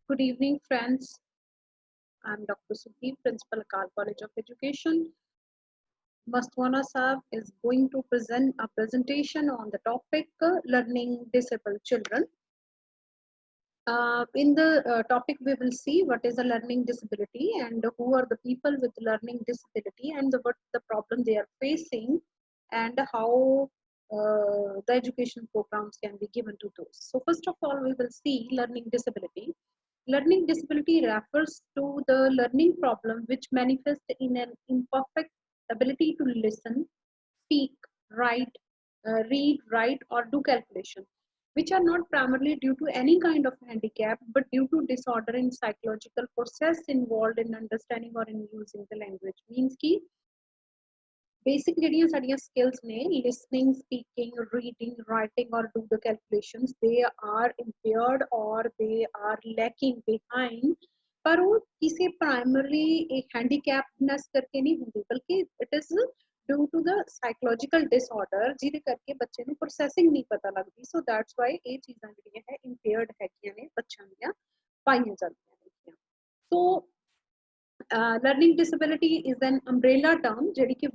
Good evening, friends. I'm Dr. Sudhi, Principal, Akal College of Education. Mastwana Saab is going to present a presentation on the topic learning disabled children. In the topic, we will see what is a learning disability and who are the people with learning disability and what the problem they are facing and how the education programs can be given to those. So first of all, we will see learning disability. Learning disability refers to the learning problem which manifests in an imperfect ability to listen, speak, write, read, write, or do calculation, which are not primarily due to any kind of handicap, but due to disorder in psychological process involved in understanding or in using the language. Means ki basic ਜਿਹੜੀਆਂ ਸਾਡੀਆਂ skills ਨੇ listening, speaking, reading, writing or do the calculations, they are impaired or they are lacking behind, ਪਰ ਉਹ ਕਿਸੇ primarily handicapness ਕਰਕੇ ਨਹੀਂ ਹੁੰਦੀ, ਬਲਕਿ it is due to the psychological disorder ਜਿਹਦੇ ਕਰਕੇ ਬੱਚੇ ਨੂੰ processing ਨਹੀਂ ਪਤਾ ਲੱਗਦੀ, so that's why ਇਹ ਚੀਜ਼ਾਂ ਜਿਹੜੀਆਂ ਹੈ impaired ਹੈਗੀਆਂ ਨੇ ਬੱਚਿਆਂ ਦੀਆਂ ਪਾਈਆਂ ਜਾਂਦੀਆਂ ਨੇ। so learning disability is an umbrella term ਜਿਹੜੀ ਕਿ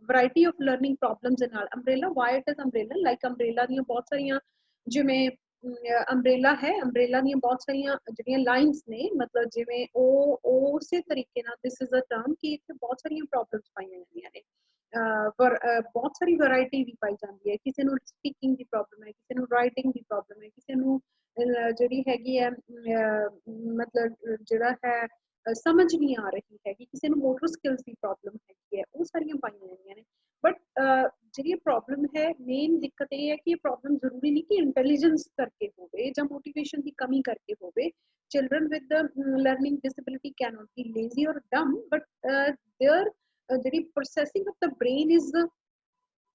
variety of learning problems ਦੇ ਨਾਲ umbrella, why it is umbrella, like umbrella ਦੀਆਂ ਬਹੁਤ ਸਾਰੀਆਂ ਜਿਵੇਂ umbrella ਹੈ, umbrella ਦੀਆਂ ਬਹੁਤ ਸਾਰੀਆਂ ਜਿਹੜੀਆਂ lines ਨੇ, ਮਤਲਬ ਜਿਵੇਂ ਉਹ ਉਸੇ ਤਰੀਕੇ ਨਾਲ this is a term ਕਿ ਇੱਥੇ ਬਹੁਤ ਸਾਰੀਆਂ problems ਪਾਈਆਂ ਜਾਂਦੀਆਂ ਨੇ, ਬਹੁਤ ਸਾਰੀ ਵੈਰਾਈਟੀ ਵੀ ਪਾਈ ਜਾਂਦੀ ਹੈ, ਕਿਸੇ ਨੂੰ ਸਪੀਕਿੰਗ ਦੀ ਪ੍ਰੋਬਲਮ ਹੈ, ਕਿਸੇ ਨੂੰ ਰਾਈਟਿੰਗ ਦੀ ਪ੍ਰੋਬਲਮ ਹੈ, ਕਿਸੇ ਨੂੰ ਜਿਹੜੀ ਹੈਗੀ ਹੈ ਮਤਲਬ ਜਿਹੜਾ ਹੈ ਸਮਝ ਨਹੀਂ ਆ ਰਹੀ ਹੈਗੀ, ਕਿਸੇ ਨੂੰ ਮੋਟਰ ਸਕਿੱਲਸ ਦੀ ਪ੍ਰੋਬਲਮ ਹੈਗੀ ਹੈ, ਉਹ ਸਾਰੀਆਂ ਪਾਈਆਂ ਜਾਂਦੀਆਂ ਨੇ। ਬਟ ਜਿਹੜੀ ਪ੍ਰੋਬਲਮ ਹੈ, ਮੇਨ ਦਿੱਕਤ ਇਹ ਹੈ ਕਿ ਇਹ ਪ੍ਰੋਬਲਮ ਜ਼ਰੂਰੀ ਨਹੀਂ ਕਿ ਇੰਟੈਲੀਜੈਂਸ ਕਰਕੇ ਹੋਵੇ ਜਾਂ ਮੋਟੀਵੇਸ਼ਨ ਦੀ ਕਮੀ ਕਰਕੇ ਹੋਵੇ। Children with learning disability cannot B lazy ਔਰ ਡਮ, ਬਟ ਦੇਅਰ ਜਿਹੜੀ processing of the brain is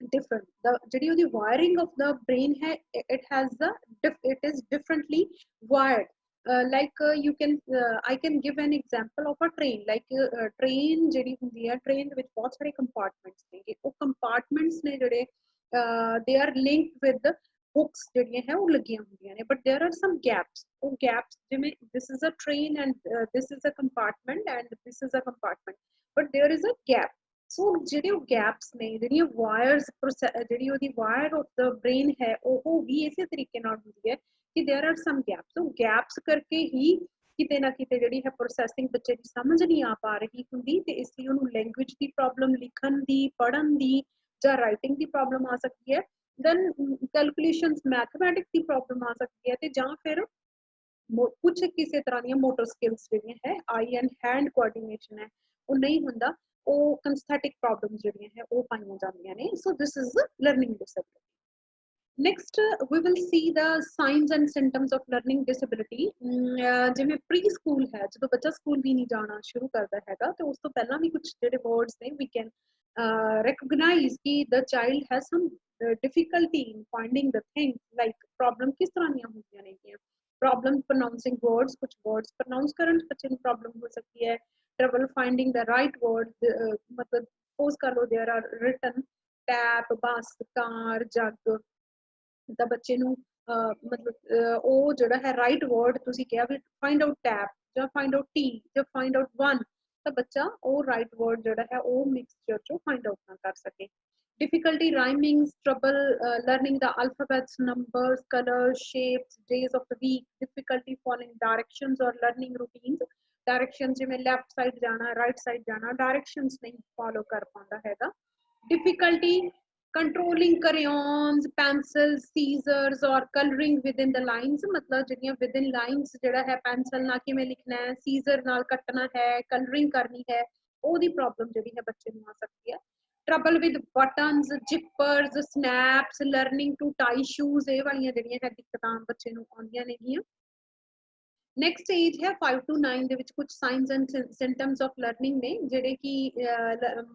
different, the ਜਿਹੜੀ ਉਹਦੀ wiring of the brain ਹੈ, it is differently wired. You can I can give an example of a train, train ਜਿਹੜੀ ਹੁੰਦੀ ਹੈ, train ਦੇ ਵਿੱਚ ਬਹੁਤ ਸਾਰੇ compartments ਨੇ, ਉਹ compartments ਨੇ ਜਿਹੜੇ they are linked with the hooks ਜਿਹੜੀਆਂ ਹੈ ਉਹ ਲੱਗੀਆਂ ਹੁੰਦੀਆਂ ਨੇ, but there are some gaps, ਉਹ gaps ਜਿਵੇਂ this is a train and this is a compartment and this is a compartment, but there is a gap। ਸੋ ਜਿਹੜੇ ਉਹ ਗੈਪਸ ਨੇ, ਜਿਹੜੀਆਂ ਵਾਇਰਸ ਜਿਹੜੀ ਉਹਦੀ ਵਾਇਰ ਆਫ ਦਾ ਬ੍ਰੇਨ ਹੈ, ਉਹ ਵੀ ਇਸੇ ਤਰੀਕੇ ਨਾਲ ਹੁੰਦੀ ਹੈ ਕਿ ਦੇਰ ਆਰ ਸਮ ਗੈਪਸ। ਉਹ ਗੈਪਸ ਕਰਕੇ ਹੀ ਕਿਤੇ ਨਾ ਕਿਤੇ ਜਿਹੜੀ ਹੈ ਪ੍ਰੋਸੈਸਿੰਗ ਬੱਚੇ ਦੀ ਸਮਝ ਨਹੀਂ ਆ ਪਾ ਰਹੀ ਹੁੰਦੀ, ਤੇ ਇਸ ਲਈ ਉਹਨੂੰ ਲੈਂਗੁਏਜ ਦੀ ਪ੍ਰੋਬਲਮ, ਲਿਖਣ ਦੀ, ਪੜ੍ਹਨ ਦੀ ਜਾਂ ਰਾਈਟਿੰਗ ਦੀ ਪ੍ਰੋਬਲਮ ਆ ਸਕਦੀ ਹੈ, ਦੈਨ ਕੈਲਕੂਲੇਸ਼ਨਸ ਮੈਥਮੈਟਿਕਸ ਦੀ ਪ੍ਰੋਬਲਮ ਆ ਸਕਦੀ ਹੈ, ਤੇ ਜਾਂ ਫਿਰ ਕੁਝ ਕਿਸੇ ਤਰ੍ਹਾਂ ਦੀਆਂ ਮੋਟਰ ਸਕਿੱਲਸ ਜਿਹੜੀਆਂ ਹੈ, ਆਈ ਐਂਡ ਹੈਂਡ ਕੋਆਰਡੀਨੇਸ਼ਨ ਹੈ, ਉਹ ਨਹੀਂ ਹੁੰਦਾ, ਉਹ ਕੰਸਥੈਟਿਕ ਪ੍ਰੋਬਲਮਸ ਜਿਹੜੀਆਂ ਹੈ ਉਹ ਪਾਈਆਂ ਜਾਂਦੀਆਂ ਨੇ। So this is learning disability. Next we will see the signs and symptoms of learning disability. ਜਿਵੇਂ ਪ੍ਰੀ ਸਕੂਲ ਹੈ, ਜਦੋਂ ਬੱਚਾ ਸਕੂਲ ਵੀ ਨਹੀਂ ਜਾਣਾ ਸ਼ੁਰੂ ਕਰਦਾ ਹੈਗਾ, ਤੇ ਉਸ ਤੋਂ ਪਹਿਲਾਂ ਵੀ ਕੁਝ ਜਿਹੜੇ ਵਰਡਸ ਨੇ ਵੀ ਕੈਨ recognize ਕਿ the child has some difficulty in finding the things, like problem ਕਿਸ ਤਰ੍ਹਾਂ ਦੀਆਂ ਹੁੰਦੀਆਂ ਨੇ, problem pronouncing words, ਕੁਝ words pronounce ਕਰਨ ਚ ਬੱਚੇ ਨੂੰ ਪ੍ਰੋਬਲਮ ਹੋ ਸਕਦੀ ਹੈ, trouble finding the right word, ਮਤਲਬ suppose ਕਰ ਲਓ there are written tap, bus, car, jug, ਤਾਂ ਬੱਚੇ ਨੂੰ ਮਤਲਬ ਉਹ ਜਿਹੜਾ ਹੈ ਰਾਈਟ ਵਰਡ ਤੁਸੀਂ ਕਿਹਾ ਵੀ ਫਾਈਂਡ ਆਊਟ ਟੈਪ ਜਾਂ ਫਾਈਂਡ ਆਊਟ ਟੀ ਜਾਂ ਫਾਈਂਡ ਆਊਟ ਵਨ, ਤਾਂ ਬੱਚਾ ਉਹ ਰਾਈਟ ਵਰਡ ਜਿਹੜਾ ਹੈ ਉਹ ਮਿਕਸਚਰ ਚੋਂ ਫਾਈਂਡ ਆਊਟ ਨਾ ਕਰ ਸਕੇ। difficulty rhyming, trouble learning the alphabets, numbers, colors, shapes, days of the week, difficulty following directions or learning routines, directions ਜਿਵੇਂ left side ਜਾਣਾ, right side ਜਾਣਾ, directions ਨਹੀਂ follow ਕਰ ਪਾਉਂਦਾ ਹੈਗਾ। difficulty controlling crayons, pencils, scissors or coloring within the lines, मतलब ਜਿਹੜੀਆਂ within lines ਜਿਹੜਾ ਹੈ pencil ਨਾਲ ਕਿਵੇਂ ਲਿਖਣਾ ਹੈ, scissor ਨਾਲ ਕੱਟਣਾ ਹੈ, coloring ਕਰਨੀ ਹੈ, ਉਹਦੀ ਪ੍ਰੋਬਲਮ ਜਿਹੜੀ ਹੈ ਬੱਚੇ ਨੂੰ ਆ ਸਕਦੀ ਹੈ। trouble with buttons, zippers, snaps, learning to tie shoes, ਇਹ ਵਾਲੀਆਂ ਜਿਹੜੀਆਂ ਹੈ ਦਿੱਕਤਾਂ ਬੱਚੇ ਨੂੰ ਆਉਂਦੀਆਂ ਨੇਗੀਆਂ। ਨੈਕਸਟ ਏਜ ਹੈ 5 to 9 ਦੇ ਵਿੱਚ ਕੁਝ sinus and symptoms of learning ਨੇ, ਜਿਹੜੇ ਕਿ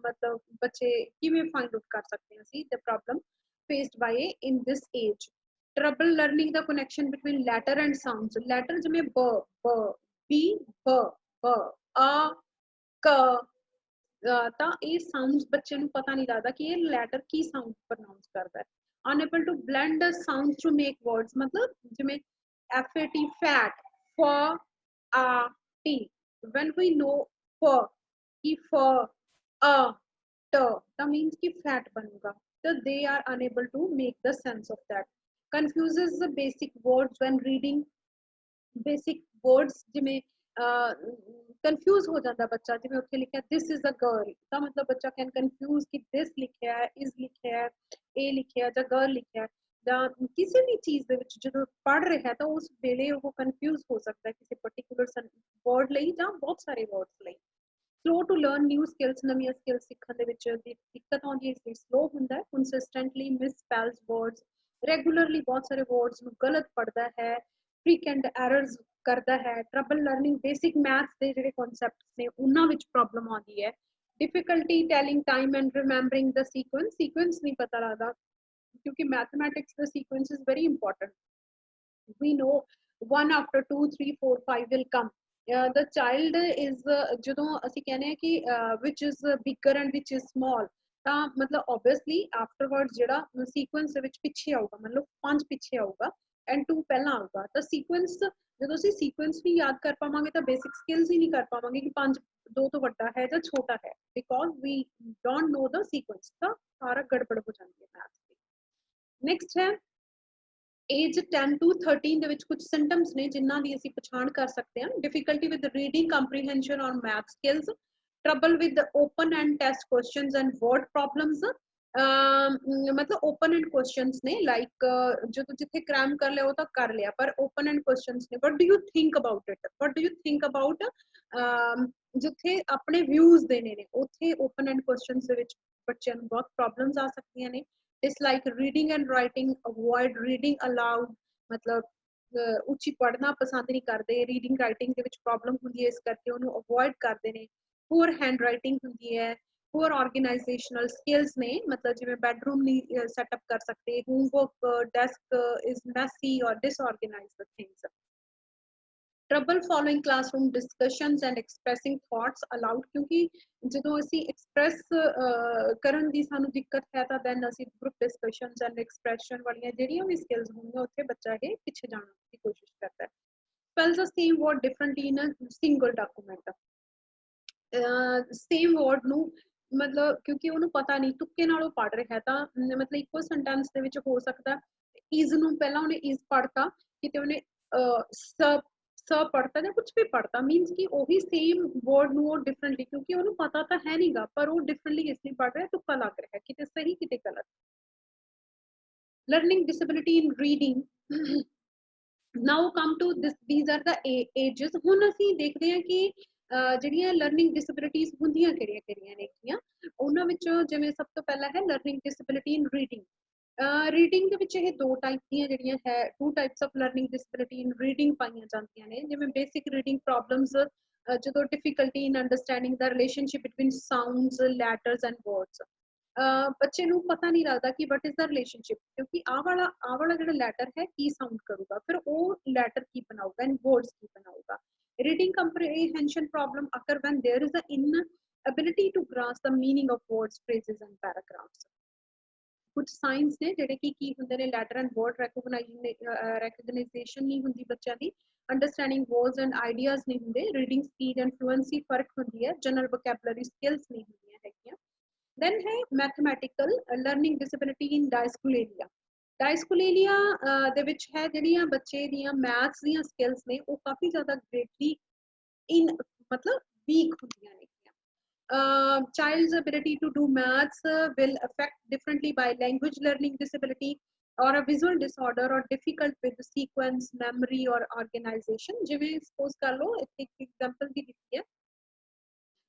ਮਤਲਬ ਬੱਚੇ ਕਿਵੇਂ ਫਾਈਂਡ ਆਊਟ ਕਰ ਸਕਦੇ ਹਾਂ ਅਸੀਂ the problem faced by in this age। trouble learning the connection between letter and sounds, letter ਜਿਵੇਂ ਬ, ਬ, ਬੀ, ਬ, ਬ, ਆ, ਕ, ਤਾਂ ਇਹ ਸਾਊਂਡਸ ਬੱਚੇ ਨੂੰ ਪਤਾ ਨਹੀਂ ਲੱਗਦਾ ਕਿ ਇਹ ਲੈਟਰ ਕੀ ਸਾਊਂਡ ਪ੍ਰੋਨਾਉਂਸ ਕਰਦਾ ਹੈ। unable to blend the sounds to make words, ਮਤਲਬ ਜਿਵੇਂ FAT, fat, for t. When we know for कि for a t, that means कि fat बनूंगा. So they are unable to make the sense of that. Confuses the basic words when reading basic words. ਜਿਵੇਂ confuse ਹੋ ਜਾਂਦਾ ਬੱਚਾ, ਜਿਵੇਂ ਉੱਥੇ ਲਿਖਿਆ this is a girl, ਤਾਂ ਮਤਲਬ ਬੱਚਾ can confuse ਕਿ this ਲਿਖਿਆ ਹੈ, is ਲਿਖਿਆ ਹੈ, a ਲਿਖਿਆ ਹੈ ਜਾਂ girl ਲਿਖਿਆ ਹੈ, ਜਾਂ ਕਿਸੇ ਵੀ ਚੀਜ਼ ਦੇ ਵਿੱਚ ਜਦੋਂ ਪੜ੍ਹ ਰਿਹਾ ਹੈ ਤਾਂ ਉਸ ਵੇਲੇ ਉਹ confuse ਹੋ ਸਕਦਾ ਹੈ ਕਿਸੇ particular word ਲਈ ਜਾਂ ਬਹੁਤ ਸਾਰੇ words ਲਈ. Slow to learn new skills, ਨਵੀਆਂ skills ਸਿੱਖਣ ਦੇ ਵਿੱਚ ਦਿੱਕਤ ਆਉਂਦੀ ਹੈ, ਇਸ ਲਈ slow ਹੁੰਦਾ ਹੈ. Consistently misspells words, regularly ਬਹੁਤ ਸਾਰੇ words ਨੂੰ ਗਲਤ ਪੜ੍ਹਦਾ ਹੈ, frequent errors ਕਰਦਾ ਹੈ. Trouble learning basic maths ਦੇ ਜਿਹੜੇ concepts ਨੇ ਉਹਨਾਂ ਵਿੱਚ problem ਆਉਂਦੀ ਹੈ. Difficulty telling time and remembering the sequence ਨਹੀਂ ਪਤਾ ਲੱਗਦਾ, ਕਿਉਂਕਿ mathematics the sequence is very important. We know 1 after 2 3 4 5 will come. The child is ਜਦੋਂ ਅਸੀਂ ਕਹਿੰਦੇ ਹਾਂ ਕਿ which is bigger and which is small, ਤਾਂ ਮਤਲਬ obviously afterwards ਜਿਹੜਾ sequence ਦੇ ਵਿੱਚ ਪਿੱਛੇ ਆਊਗਾ, ਮਤਲਬ 5 ਪਿੱਛੇ ਆਊਗਾ and 2 ਪਹਿਲਾਂ ਆਊਗਾ. ਤਾਂ sequence ਜਦੋਂ ਅਸੀਂ sequence ਵੀ ਯਾਦ ਕਰ ਪਾਵਾਂਗੇ ਤਾਂ basic skills ਹੀ ਨਹੀਂ ਕਰ ਪਾਵਾਂਗੇ ਕਿ 5 2 ਤੋਂ ਵੱਡਾ ਹੈ ਜਾਂ ਛੋਟਾ ਹੈ, because we don't know the sequence. ਤਾਂ ਸਾਰਾ ਗੜਬੜ ਹੋ ਜਾਂਦੀ ਹੈ maths ਦੀ. Next ਹੈ age 10 to 13 ਦੇ ਵਿੱਚ ਕੁਝ symptoms ਨੇ ਜਿਨ੍ਹਾਂ ਦੀ ਅਸੀਂ ਪਛਾਣ ਕਰ ਸਕਦੇ ਹਾਂ. Difficulty with reading comprehension or math skills, trouble with the open and test questions and word problems. ਮਤਲਬ open end questions ਨੇ, like ਜਦੋਂ ਜਿੱਥੇ cram ਕਰ ਲਿਆ ਉਹ ਤਾਂ ਕਰ ਲਿਆ, ਪਰ open end questions ਨੇ. What do you think about it? What do you think about ਜਿੱਥੇ ਆਪਣੇ views ਦੇਣੇ ਨੇ ਉੱਥੇ open end questions ਦੇ ਵਿੱਚ ਬੱਚਿਆਂ ਨੂੰ ਬਹੁਤ problems ਆ ਸਕਦੀਆਂ ਨੇ. Dislike reading and writing, avoid reading aloud, मतलब ਉੱਚੀ ਪੜ੍ਹਨਾ ਪਸੰਦ ਨਹੀਂ ਕਰਦੇ, reading writing ਦੇ ਵਿੱਚ problem ਹੁੰਦੀ ਹੈ, ਇਸ ਕਰਕੇ ਉਹਨੂੰ avoid ਕਰਦੇ ਨੇ. Poor handwriting ਹੁੰਦੀ ਹੈ. Poor organizational skills ਨੇ, ਮਤਲਬ ਜਿਵੇਂ bedroom ਨਹੀਂ setup ਕਰ ਸਕਦੇ, homework desk is messy or disorganized things. Trouble following classroom discussions and expressing thoughts aloud, ਕਿਉਂਕਿ ਜਦੋਂ ਅਸੀਂ express ਕਰਨ ਦੀ ਸਾਨੂੰ ਦਿੱਕਤ ਹੈ ਤਾਂ then ਅਸੀਂ group discussions and expression ਵਾਲੀਆਂ ਜਿਹੜੀਆਂ ਵੀ skills ਹੋਣਗੀਆਂ ਉੱਥੇ ਬੱਚਾ ਇਹ ਪਿੱਛੇ ਜਾਣ ਦੀ ਕੋਸ਼ਿਸ਼ ਕਰਦਾ ਹੈ. Spells the same word differently in a single document. same word ਨੂੰ ਮਤਲਬ ਕਿਉਂਕਿ ਉਹਨੂੰ ਪਤਾ ਨਹੀਂ, ਤੁੱਕੇ ਨਾਲ ਉਹ ਪੜ੍ਹ ਰਿਹਾ ਤਾਂ ਮਤਲਬ ਇੱਕੋ sentence ਦੇ ਵਿੱਚ ਹੋ ਸਕਦਾ is ਨੂੰ ਪਹਿਲਾਂ ਉਹਨੇ is ਪੜ੍ਹਤਾ, ਕਿਤੇ ਉਹਨੇ ਸ ਪੜ੍ਹਤਾ ਜਾਂ ਕੁਝ ਵੀ ਪੜ੍ਹਤਾ, ਮੀਨਸ ਕਿ ਉਹੀ ਸੇਮ ਵਰਡ ਨੂੰ ਉਹ ਡਿਫਰੈਂਟਲੀ, ਕਿਉਂਕਿ ਉਹਨੂੰ ਪਤਾ ਤਾਂ ਹੈ ਨਹੀਂਗਾ ਪਰ ਉਹ ਡਿਫਰੈਂਟਲੀ ਇਸ ਲਈ ਪੜ੍ਹ ਰਿਹਾ, ਤੁੱਕਾ ਲੱਗ ਰਿਹਾ, ਕਿਤੇ ਸਹੀ ਕਿਤੇ ਗਲਤ. Learning disability in reading. Now come to this, these are the ages. ਹੁਣ ਅਸੀਂ ਦੇਖਦੇ ਹਾਂ ਕਿ ਜਿਹੜੀਆਂ ਲਰਨਿੰਗ ਡਿਸੇਬਿਲਿਟੀਜ਼ ਹੁੰਦੀਆਂ ਕਿਹੜੀਆਂ ਨੇਗੀਆਂ, ਉਹਨਾਂ ਵਿੱਚੋਂ ਜਿਵੇਂ ਸਭ ਤੋਂ ਪਹਿਲਾਂ ਹੈ ਲਰਨਿੰਗ ਡਿਸੇਬਿਲਿਟੀ ਇਨ ਰੀਡਿੰਗ. ਰੀਡਿੰਗ ਦੇ ਵਿੱਚ ਇਹ ਦੋ ਟਾਈਪ ਦੀਆਂ ਜਿਹੜੀਆਂ ਹੈ, 2 types of learning disability in reading ਪਾਈਆਂ ਜਾਂਦੀਆਂ ਨੇ. ਜਿਵੇਂ basic reading problems, ਜਦੋਂ difficulty in understanding the relationship between sounds, letters and words. ਬੱਚੇ ਨੂੰ ਪਤਾ ਨਹੀਂ ਲੱਗਦਾ ਕਿ what is the relationship, ਕਿਉਂਕਿ ਆਹ ਵਾਲਾ ਜਿਹੜਾ ਲੈਟਰ ਹੈ ਕੀ ਸਾਊਂਡ ਕਰੂਗਾ, ਫਿਰ ਉਹ ਲੈਟਰ ਕੀ ਬਣਾਊਗਾ and words ਕੀ ਬਣਾਊਗਾ. Reading comprehension problem occur when there is an inability to grasp the meaning of words, phrases and paragraphs. ਕੁਝ ਸਾਇੰਸ ਨੇ ਜਿਹੜੇ ਕਿ ਕੀ ਹੁੰਦੇ ਨੇ, ਲੈਟਰ ਐਂਡ ਵਰਡ ਰੈਕਗਨਾਈਜੇਸ਼ਨ ਨਹੀਂ ਹੁੰਦੀ ਬੱਚਿਆਂ ਦੀ, ਅੰਡਰਸਟੈਂਡਿੰਗ ਵਰਡਸ ਐਂਡ ਆਈਡੀਆਜ਼ ਨਹੀਂ ਹੁੰਦੇ, ਰੀਡਿੰਗ ਸਪੀਡ ਐਂਡ ਫਲੂਐਂਸੀ ਫਰਕ ਹੁੰਦੀ ਹੈ, ਜਨਰਲ ਵੋਕੈਬਲਰੀ ਸਕਿੱਲਸ ਨਹੀਂ ਹੁੰਦੀਆਂ ਹੈਗੀਆਂ. ਦੈਨ ਹੈ ਮੈਥਮੈਟੀਕਲ ਲਰਨਿੰਗ ਡਿਸੇਬਿਲਿਟੀ ਇਨ ਡਾਇਸਕੂਲੇਰੀਆ. ਡਾਇਸਕੂਲੇਰੀਆ ਦੇ ਵਿੱਚ ਹੈ ਜਿਹੜੀਆਂ ਬੱਚੇ ਦੀਆਂ ਮੈਥਸ ਦੀਆਂ ਸਕਿੱਲਸ ਨੇ ਉਹ ਕਾਫੀ ਜ਼ਿਆਦਾ ਗ੍ਰੇਟਲੀ ਮਤਲਬ ਵੀਕ ਹੁੰਦੀਆਂ ਨੇ. Child's ability to do maths will affect differently by language learning disability or a visual disorder or difficult with sequence, memory or organization. ਜਿਵੇਂ suppose ਕਰ ਲਓ ਇੱਕ example ਦੀ ਦਿੱਤੀ ਹੈ,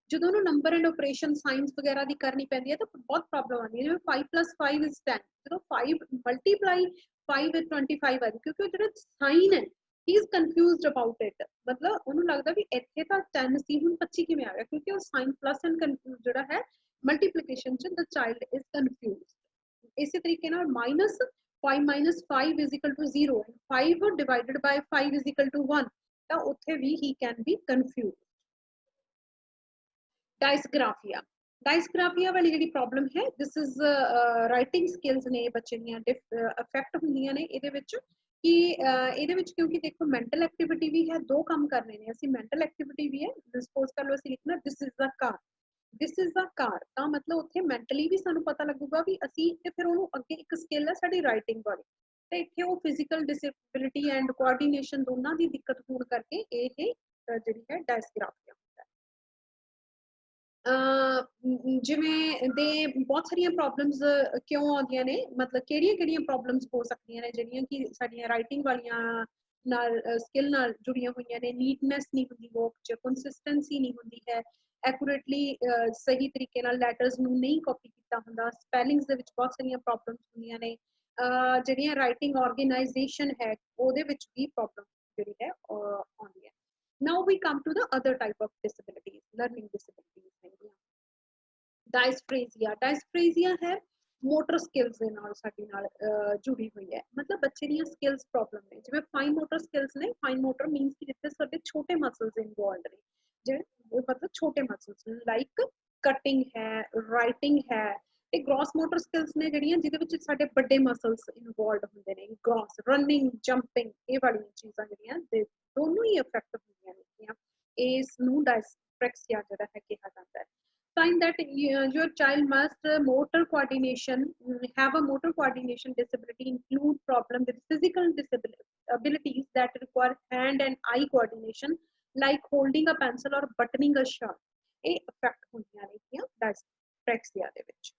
ਜਦੋਂ ਉਹਨੂੰ ਨੰਬਰ ਐਂਡ ਆਪਰੇਸ਼ਨ ਸਾਇੰਸ ਵਗੈਰਾ ਦੀ ਕਰਨੀ ਪੈਂਦੀ ਹੈ ਤਾਂ ਬਹੁਤ ਪ੍ਰੋਬਲਮ ਆਉਂਦੀ ਹੈ. ਜਿਵੇਂ 5 + 5 is 10, ਜਦੋਂ 5 ਮਲਟੀਪਲਾਈ 5 with 25 ਆ ਗਈ, ਕਿਉਂਕਿ ਉਹ ਜਿਹੜਾ ਸਾਈਨ ਹੈ he is confused about it. ਮਤਲਬ ਉਹਨੂੰ ਲੱਗਦਾ ਵੀ ਇੱਥੇ ਤਾਂ 10 ਸੀ ਹੁਣ 25 ਕਿਵੇਂ ਆ ਗਿਆ, ਕਿਉਂਕਿ ਉਹ ਸਾਈਨ ਪਲੱਸ ਐਂਡ ਕਨਫਿਊਜ਼ ਜਿਹੜਾ ਹੈ ਮਲਟੀਪਲੀਕੇਸ਼ਨ ਚ the child is confused. ਇਸੇ ਤਰੀਕੇ ਨਾਲ -5 - 5 is equal to 0 and 5 divided by 5 is equal to 1, ਤਾਂ ਉੱਥੇ ਵੀ he can be confused. ਡਾਇਸਗ੍ਰਾਫੀਆ ਵਾਲੀ ਜਿਹੜੀ ਪ੍ਰੋਬਲਮ ਹੈ, this is ਰਾਈਟਿੰਗ ਸਕਿੱਲਸ ਨੇ ਬੱਚੇ ਦੀਆਂ ਅਫੈਕਟ ਹੁੰਦੀਆਂ ਨੇ ਇਹਦੇ ਵਿੱਚ. कि ਇਹਦੇ ਵਿੱਚ ਕਿਉਂਕਿ ਦੇਖੋ ਮੈਂਟਲ ਐਕਟੀਵਿਟੀ ਵੀ ਹੈ, ਦੋ ਕੰਮ ਕਰਨੇ ਨੇ ਅਸੀਂ, ਮੈਂਟਲ ਐਕਟੀਵਿਟੀ ਵੀ ਹੈ, ਸਪੋਜ਼ ਕਰ ਲਓ ਅਸੀਂ ਲਿਖਣਾ this is the car, this is the ਕਾਰ, ਤਾਂ ਮਤਲਬ ਉੱਥੇ ਮੈਂਟਲੀ ਵੀ ਸਾਨੂੰ ਪਤਾ ਲੱਗੂਗਾ ਵੀ ਅਸੀਂ, ਤੇ ਫਿਰ ਉਹਨੂੰ ਅੱਗੇ ਇੱਕ ਸਕਿੱਲ ਹੈ ਸਾਡੀ ਰਾਈਟਿੰਗ ਵਾਲੀ, ਤੇ ਇੱਥੇ ਉਹ ਫਿਜ਼ੀਕਲ ਡਿਸੇਬਿਲਿਟੀ ਐਂਡ ਕੋਆਰਡੀਨੇਸ਼ਨ ਦੋਨਾਂ ਦੀ ਦਿੱਕਤ ਹੋਣ ਕਰਕੇ ਇਹ ਜਿਹੜੀ ਹੈ ਡਾਇਸਗ੍ਰਾਫੀਆ ਹੁੰਦਾ ਜਿਵੇਂ ਦੇ ਬਹੁਤ ਸਾਰੀਆਂ ਪ੍ਰੋਬਲਮਸ ਕਿਉਂ ਆਉਂਦੀਆਂ ਨੇ, ਮਤਲਬ ਕਿਹੜੀਆਂ ਪ੍ਰੋਬਲਮਸ ਹੋ ਸਕਦੀਆਂ ਨੇ ਜਿਹੜੀਆਂ ਕਿ ਸਾਡੀਆਂ ਰਾਈਟਿੰਗ ਵਾਲੀਆਂ ਨਾਲ ਸਕਿੱਲ ਨਾਲ ਜੁੜੀਆਂ ਹੋਈਆਂ ਨੇ, ਨੀਟਨੈਸ ਨਹੀਂ ਹੁੰਦੀ ਵਰਕ 'ਚ, ਕੰਸਿਸਟੈਂਸੀ ਨਹੀਂ ਹੁੰਦੀ ਹੈ, ਐਕੂਰੇਟਲੀ ਸਹੀ ਤਰੀਕੇ ਨਾਲ ਲੈਟਰਸ ਨੂੰ ਨਹੀਂ ਕਾਪੀ ਕੀਤਾ ਹੁੰਦਾ, ਸਪੈਲਿੰਗਸ ਦੇ ਵਿੱਚ ਬਹੁਤ ਸਾਰੀਆਂ ਪ੍ਰੋਬਲਮਸ ਹੁੰਦੀਆਂ ਨੇ, ਜਿਹੜੀਆਂ ਰਾਈਟਿੰਗ ਆਰਗੇਨਾਈਜੇਸ਼ਨ ਹੈ ਉਹਦੇ ਵਿੱਚ ਵੀ ਪ੍ਰੋਬਲਮ ਜਿਹੜੀ ਹੈ ਆਉਂਦੀ ਹੈ। Now we come to the other type of disabilities, learning disabilities. ਡਾਇਸਪ੍ਰੇਜ਼ੀਆ, ਡਾਇਸਪ੍ਰੇਜ਼ੀਆ ਹੈ ਮੋਟਰ ਸਕਿੱਲਸ ਦੇ ਨਾਲ ਸਾਡੀ ਨਾਲ ਜੁੜੀ ਹੋਈ ਹੈ, ਮਤਲਬ ਬੱਚੇ ਦੀਆਂ ਸਕਿੱਲਸ ਪ੍ਰੋਬਲਮ ਨੇ, ਜਿਵੇਂ ਫਾਈਨ ਮੋਟਰ ਸਕਿੱਲਸ ਨੇ, ਫਾਈਨ ਮੋਟਰ ਮੀਨਸ ਕਿ ਜਿੱਥੇ ਸਾਡੇ ਛੋਟੇ ਮਸਲਸ ਇਨਵੋਲਡ ਨੇ, ਜਿਹੜੇ ਮਤਲਬ ਛੋਟੇ ਮਸਲਸ ਲਾਈਕ ਕਟਿੰਗ ਹੈ, ਰਾਈਟਿੰਗ ਹੈ, ਤੇ ਗ੍ਰੋਸ ਮੋਟਰ ਸਕਿੱਲਸ ਨੇ ਜਿਹੜੀਆਂ ਜਿਹਦੇ ਵਿੱਚ ਸਾਡੇ ਵੱਡੇ ਮਸਲਸ ਇਨਵੋਲਡ ਹੁੰਦੇ ਨੇ, ਗ੍ਰੋਸ ਰਨਿੰਗ, ਜੰਪਿੰਗ, ਇਹ ਵਾਲੀਆਂ ਚੀਜ਼ਾਂ ਜਿਹੜੀਆਂ ਦੋਨੋਂ ਹੀ ਇਫੈਕਟ ਹੁੰਦੀਆਂ ਨੇ, ਇਸ ਨੂੰ ਡਾਇਸਪ੍ਰੈਕਸੀਆ ਜਿਹੜਾ ਹੈ ਕਿਹਾ ਜਾਂਦਾ ਹੈ। Find that your child must motor coordination, have a motor coordination disability, include problem with physical abilities that require hand and eye coordination, like holding a pencil or buttoning a shirt. ਇਹ affect ਹੁੰਦੀਆਂ ਨੇ ਡਾਇਸਪ੍ਰੈਕਸੀਆ ਦੇ ਵਿੱਚ।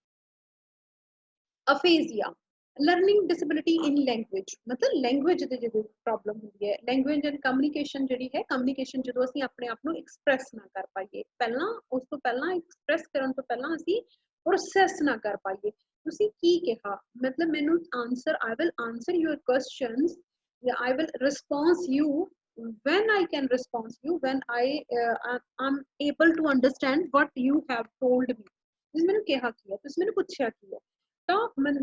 ਅਫੇਜ਼ੀਆ, learning disability ਇਨ language, ਮਤਲਬ language ਦੇ ਜਦੋਂ problem ਹੁੰਦੀ ਹੈ, ਲੈਂਗੁਏਜ ਐਂਡ ਕਮਿਊਨੀਕੇਸ਼ਨ ਜਿਹੜੀ ਹੈ, ਕਮਿਊਨੀਕੇਸ਼ਨ ਜਦੋਂ ਅਸੀਂ ਆਪਣੇ ਆਪ ਨੂੰ ਐਕਸਪ੍ਰੈਸ ਨਾ ਕਰ ਪਾਈਏ, ਪਹਿਲਾਂ ਉਸ ਤੋਂ ਪਹਿਲਾਂ ਐਕਸਪ੍ਰੈਸ ਕਰਨ ਤੋਂ ਪਹਿਲਾਂ ਅਸੀਂ ਪ੍ਰੋਸੈਸ ਨਾ ਕਰ ਪਾਈਏ, ਤੁਸੀਂ ਕੀ ਕਿਹਾ, ਮਤਲਬ ਮੈਨੂੰ answer, I will answer your questions, I will response you when I can response you, when I'm able to understand what you have told me, ਤੁਸੀਂ ਮੈਨੂੰ ਕਿਹਾ ਕੀ ਹੈ, ਤੁਸੀਂ ਮੈਨੂੰ ਪੁੱਛਿਆ ਕੀ ਹੈ, ਤਾਂ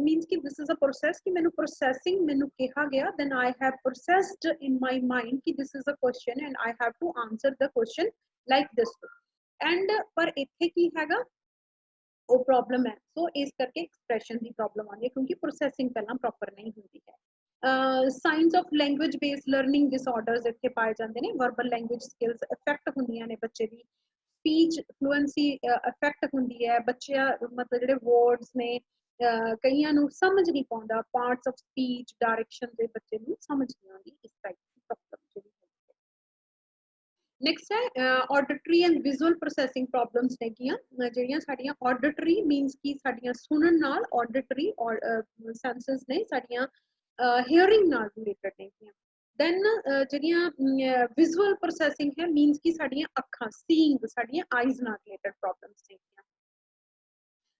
means ਕਿ this is a process ਕਿ ਮੈਨੂੰ processing ਮੈਨੂੰ ਕਿਹਾ ਗਿਆ, then I have processed in my mind ਕਿ this is a question and I have to answer the question like this and ਪਰ ਇੱਥੇ ਕੀ ਹੈਗਾ ਉਹ ਪ੍ਰੋਬਲਮ ਹੈ, ਸੋ ਇਸ ਕਰਕੇ ਐਕਸਪ੍ਰੈਸ਼ਨ ਦੀ ਪ੍ਰੋਬਲਮ ਆਉਂਦੀ ਹੈ ਕਿਉਂਕਿ ਪ੍ਰੋਸੈਸਿੰਗ ਪਹਿਲਾਂ ਪ੍ਰੋਪਰ ਨਹੀਂ ਹੁੰਦੀ ਹੈ। Science of language based learning disorders ਇੱਥੇ ਪਾਏ ਜਾਂਦੇ ਨੇ, ਵਰਬਲ ਲੈਂਗੁਏਜ ਸਕਿੱਲਸ ਇਫੈਕਟ ਹੁੰਦੀਆਂ ਨੇ ਬੱਚੇ ਦੀ, ਸਪੀਚ ਫਲੂਐਂਸੀ ਇਫੈਕਟ ਹੁੰਦੀ ਹੈ, ਬੱਚਿਆਂ ਮਤਲਬ ਜਿਹੜੇ ਵਰਡਸ ਨੇ ਕਈਆਂ ਨੂੰ ਸਮਝ ਨਹੀਂ ਪਾਉਂਦਾ, ਪਾਰਟਸ ਆਫ ਸਪੀਚ ਡਾਇਰੈਕਸ਼ਨ ਦੇ ਬੱਚੇ ਨੂੰ ਸਮਝ ਨਹੀਂ ਆਉਂਦੀ, ਇਸ ਟਾਈਪ ਦੀ ਪ੍ਰੋਬਲਮ ਜਿਹੜੀ ਹੈ। ਨੈਕਸਟ ਹੈ ਆਡਿਟਰੀ ਐਂਡ ਵਿਜ਼ੂਅਲ ਪ੍ਰੋਸੈਸਿੰਗ ਪ੍ਰੋਬਲਮਸ ਹੈਗੀਆਂ, ਜਿਹੜੀਆਂ ਸਾਡੀਆਂ ਆਡਿਟਰੀ ਮੀਨਸ ਕਿ ਸਾਡੀਆਂ ਸੁਣਨ ਨਾਲ, ਆਡਿਟਰੀ ਸੈਂਸਸ ਨੇ ਸਾਡੀਆਂ ਹੀਅਰਿੰਗ ਨਾਲ ਰਿਲੇਟਡ ਨੇਗੀਆਂ। ਦੈਨ ਜਿਹੜੀਆਂ ਵਿਜ਼ੂਅਲ ਪ੍ਰੋਸੈਸਿੰਗ ਹੈ ਮੀਨਸ ਕਿ ਸਾਡੀਆਂ ਅੱਖਾਂ, ਸੀਇੰਗ, ਸਾਡੀਆਂ ਆਈਜ਼ ਨਾਲ ਰਿਲੇਟਡ ਪ੍ਰੋਬਲਮਸ ਨੇਗੀਆਂ।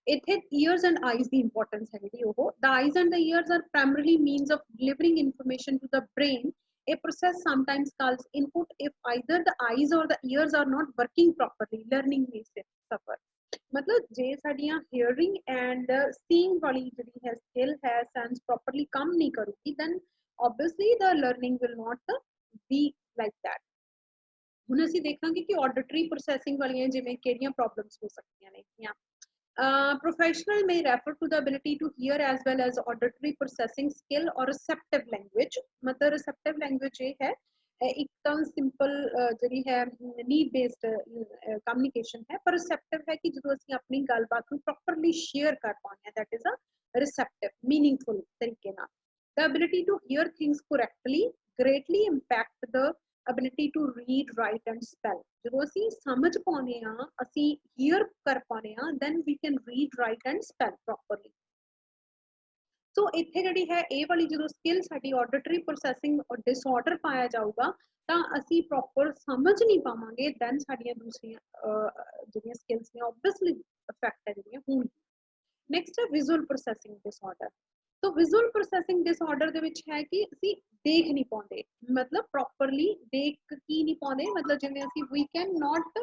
ਇੱਥੇ ears and eyes the importance ਹੈ ਜਿਹੜੀ ਉਹ, the eyes and the ears are primarily means of delivering information to the brain. A process sometimes calls input. If either the eyes or the ears are not working properly, learning may suffer. मतलब जे साड़ियाँ hearing and seeing वाली जड़ी है skill है sense properly काम नहीं करूँगी, then obviously the learning will not be like that. ਹੁਣ ਅਸੀਂ ਦੇਖਾਂਗੇ ਕਿ auditory processing ਵਾਲੀਆਂ ਜਿਵੇਂ ਕਿਹੜੀਆਂ problems ਹੋ ਸਕਦੀਆਂ ਨੇ। Professional may refer to the ability to hear as well as auditory processing skill or receptive language. मतलब receptive language ये है एक तो simple ਜਿਹੜੀ ਹੈ need based communication है, पर receptive है कि ਜਦੋਂ ਅਸੀਂ ਆਪਣੀ ਗੱਲਬਾਤ ਨੂੰ properly share ਕਰ ਪਾਉਂਦੇ ਹਾਂ, that is a receptive meaningful ਤਰੀਕੇ ਨਾਲ। The ability to hear things correctly greatly impact the ability to read, write and spell. ਜਦੋਂ ਅਸੀਂ ਸਮਝ ਪਾਉਂਦੇ ਹਾਂ, ਅਸੀਂ hear ਕਰ ਪਾਉਂਦੇ ਹਾਂ, then we can read, write and spell properly. ਸੋ ਇੱਥੇ ਜਿਹੜੀ ਹੈ ਇਹ ਵਾਲੀ ਜਦੋਂ ਸਕਿੱਲ ਸਾਡੀ auditory processing disorder ਪਾਇਆ ਜਾਊਗਾ ਤਾਂ ਅਸੀਂ ਪ੍ਰੋਪਰ ਸਮਝ ਨਹੀਂ ਪਾਵਾਂਗੇ, then ਸਾਡੀਆਂ ਦੂਸਰੀਆਂ ਜਿਹੜੀਆਂ ਸਕਿੱਲਸ ਨੇ obviously affect ਹੈ ਜਿਹੜੀਆਂ ਹੋਣਗੀਆਂ। ਨੈਕਸਟ ਹੈ ਵਿਜ਼ੂਅਲ ਪ੍ਰੋਸੈਸਿੰਗ ਡਿਸਆਰਡਰ। तो विजुअल प्रोसेसिंग डिसऑर्डर ਦੇ ਵਿੱਚ ਹੈ ਕਿ ਅਸੀਂ ਦੇਖ ਨਹੀਂ ਪਾਉਂਦੇ, ਮਤਲਬ ਪ੍ਰੋਪਰਲੀ ਦੇਖ ਕੀ ਨਹੀਂ ਪਾਉਂਦੇ, ਮਤਲਬ ਜਿਵੇਂ ਅਸੀਂ we can not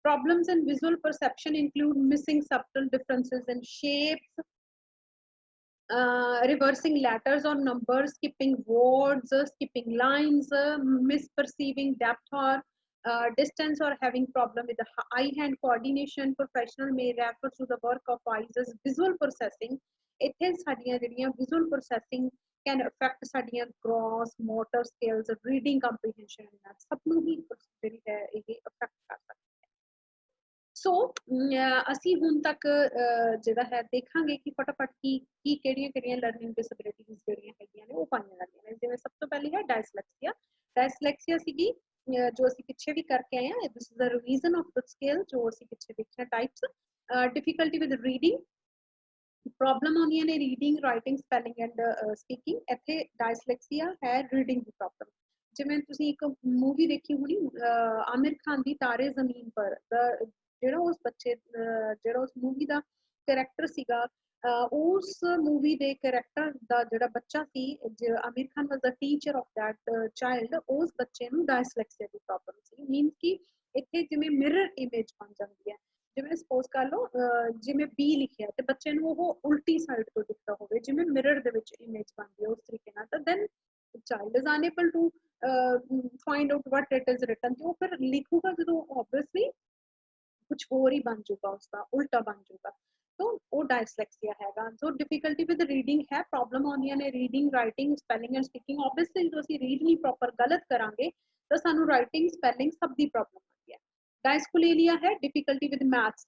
problems in visual perception include missing subtle differences in shapes, reversing letters or numbers, skipping words, skipping lines, misperceiving depth or distance or having problem with the eye-hand coordination. Professional may refer to the work of eyes as visual processing. ਇੱਥੇ ਸਾਡੀਆਂ ਜਿਹੜੀਆਂ visual processing can affect साडियां gross motor skills reading comprehension सब नूं ही ਜਿਹੜੀ है ये affect कर सकती है। सो ਅਸੀਂ ਹੁਣ ਤੱਕ ਜਿਹੜਾ ਹੈ ਦੇਖਾਂਗੇ ਕਿ ਫਟਾਫਟ ਕੀ ਕਿਹੜੀਆਂ ਲਰਨਿੰਗ ਡਿਸੇਬਿਲਿਟੀਜ਼ ਜਿਹੜੀਆਂ ਹੈਗੀਆਂ ਨੇ ਉਹ ਪਾਈਆਂ ਜਾਂਦੀਆਂ ਨੇ। ਜਿਵੇਂ ਸਭ ਤੋਂ ਪਹਿਲੀ ਹੈ ਡਾਇਸਲੈਕਸੀਆ। ਡਾਇਸਲੈਕਸੀਆ ਸੀਗੀ ਜੋ ਅਸੀਂ ਪਿੱਛੇ ਵੀ ਕਰਕੇ ਆਏ ਹਾਂ। This is the revision of the scale ਜੋ ਅਸੀਂ ਪਿੱਛੇ ਦੇਖਿਆ types. Difficulty with reading, problem आउंदियां ने reading writing spelling and speaking. इत्थे डायसलैक्सिया है रीडिंग दी प्रॉब्लम। जिवें तुसीं एक मूवी देखी होनी आमिर खान दी तारे ज़मीन पर, जेड़ा उस बच्चे जेड़ा उस मूवी दा कैरेक्टर सीगा उस मूवी दे कैरेक्टर दा जेड़ा बच्चा सी Aamir Khan was the teacher of that child, उस बच्चे नूं डायसलैक्सिया दी प्रॉब्लम सी। मीनस कि इत्थे जिवें मिरर इमेज बन जांदी है। जिवें सपोज कर लो जिवें बी लिखिਆ ਤੇ ਬੱਚੇ ਨੂੰ ਉਹ ਉਲਟੀ ਸਾਈਡ ਤੋਂ ਦਿਖਦਾ ਹੋਵੇ ਜਿਵੇਂ ਮਿਰਰ ਦੇ ਵਿੱਚ ਇਮੇਜ ਬਣਦੀ ਹੈ ਉਸ ਤਰੀਕੇ ਨਾਲ, ਤਾਂ then child is unable to find out what it is written. ਤੇ ਉਹ ਫਿਰ ਲਿਖੂਗਾ ਜਦੋਂ ਆਬਵੀਅਸਲੀ ਕੁਝ ਹੋਰ ਹੀ ਬਣ ਜਾਊਗਾ, ਉਸਦਾ ਉਲਟਾ ਬਣ ਜਾਊਗਾ। तो वो डायसलैक्सिया हैगा। जो डिफिकल्टी विद रीडिंग है, प्रॉब्लम आउंदियां ने reading writing spelling and speaking. Obviously जो ਅਸੀਂ रीड नहीं प्रॉपर गलत करांगे ਤਾਂ ਸਾਨੂੰ राइटिंग स्पैलिंग सब ਦੀ प्रॉब्लम आती है। डायस्कुलेरिया है difficulty with maths,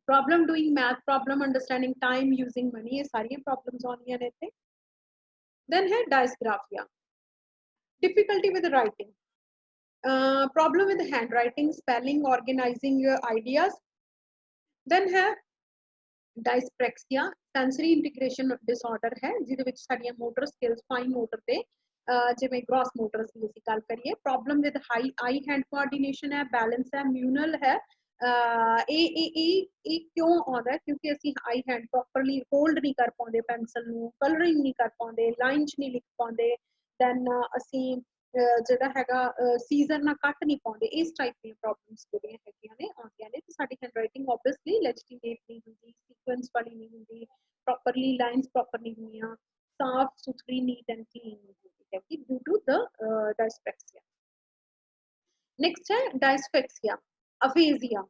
problem doing math, problem understanding time using money, ये सारी प्रॉब्लम्स आउंदियां ने इत्थे। देन है dysgraphia, difficulty with writing, problem with handwriting spelling organising ideas. Then है डायस्प्रैक्सिया, सेंसरी इंटीग्रेशन डिसऑर्डर है जिहदे विच साडीआं मोटर स्किल्स फाइन मोटर ते जिवें ग्रॉस मोटर्स की ਅਸੀਂ ਗੱਲ करिए। Problem with high eye hand coordination है, बैलेंस है, म्यूनल है। ਇਹ ਕਿਉਂ ਆਉਂਦਾ ਕਿਉਂਕਿ ਅਸੀਂ ਆਈ ਹੈਂਡ ਪ੍ਰੋਪਰਲੀ ਹੋਲਡ ਨਹੀਂ ਕਰ ਪਾਉਂਦੇ ਪੈਨਸਲ ਨੂੰ, ਕਲਰਿੰਗ ਨਹੀਂ ਕਰ ਪਾਉਂਦੇ, ਲਾਈਨ 'ਚ ਨਹੀਂ ਲਿਖ ਪਾਉਂਦੇ, ਦੈਨ ਅਸੀਂ ਜਿਹੜਾ ਹੈਗਾ ਸੀਜ਼ਰ ਨਾਲ ਕੱਟ ਨਹੀਂ ਪਾਉਂਦੇ। ਇਸ ਟਾਈਪ ਦੀਆਂ ਪ੍ਰੋਬਲਮਸ ਜਿਹੜੀਆਂ ਹੈਗੀਆਂ ਨੇ ਆਉਂਦੀਆਂ ਨੇ। ਤੇ ਸਾਡੀ ਹੈਂਡ ਰਾਈਟਿੰਗ ਆਬਵੀਅਸਲੀ ਲੈਜੀਟੀਮੇਟ ਨਹੀਂ ਹੁੰਦੀ, ਸੀਕੁਐਂਸ ਵਾਲੀ ਨਹੀਂ ਹੁੰਦੀ, ਪ੍ਰੋਪਰਲੀ ਲਾਈਨਸ ਪ੍ਰੋਪਰ ਨਹੀਂ ਹੁੰਦੀਆਂ, ਸਾਫ ਸੁਥਰੀ ਨੀਟ ਐਂਡ ਕਲੀਨ ਨਹੀਂ ਹੁੰਦੀ ਹੈਗੀ ਡਿਊ ਟੂ ਦ ਡਾਇਸਪੈਕਸੀਆ। ਨੈਕਸਟ ਹੈ ਡਾਇਸਪੈਕਸੀਆ ਅਫੇਜ਼ੀਆ।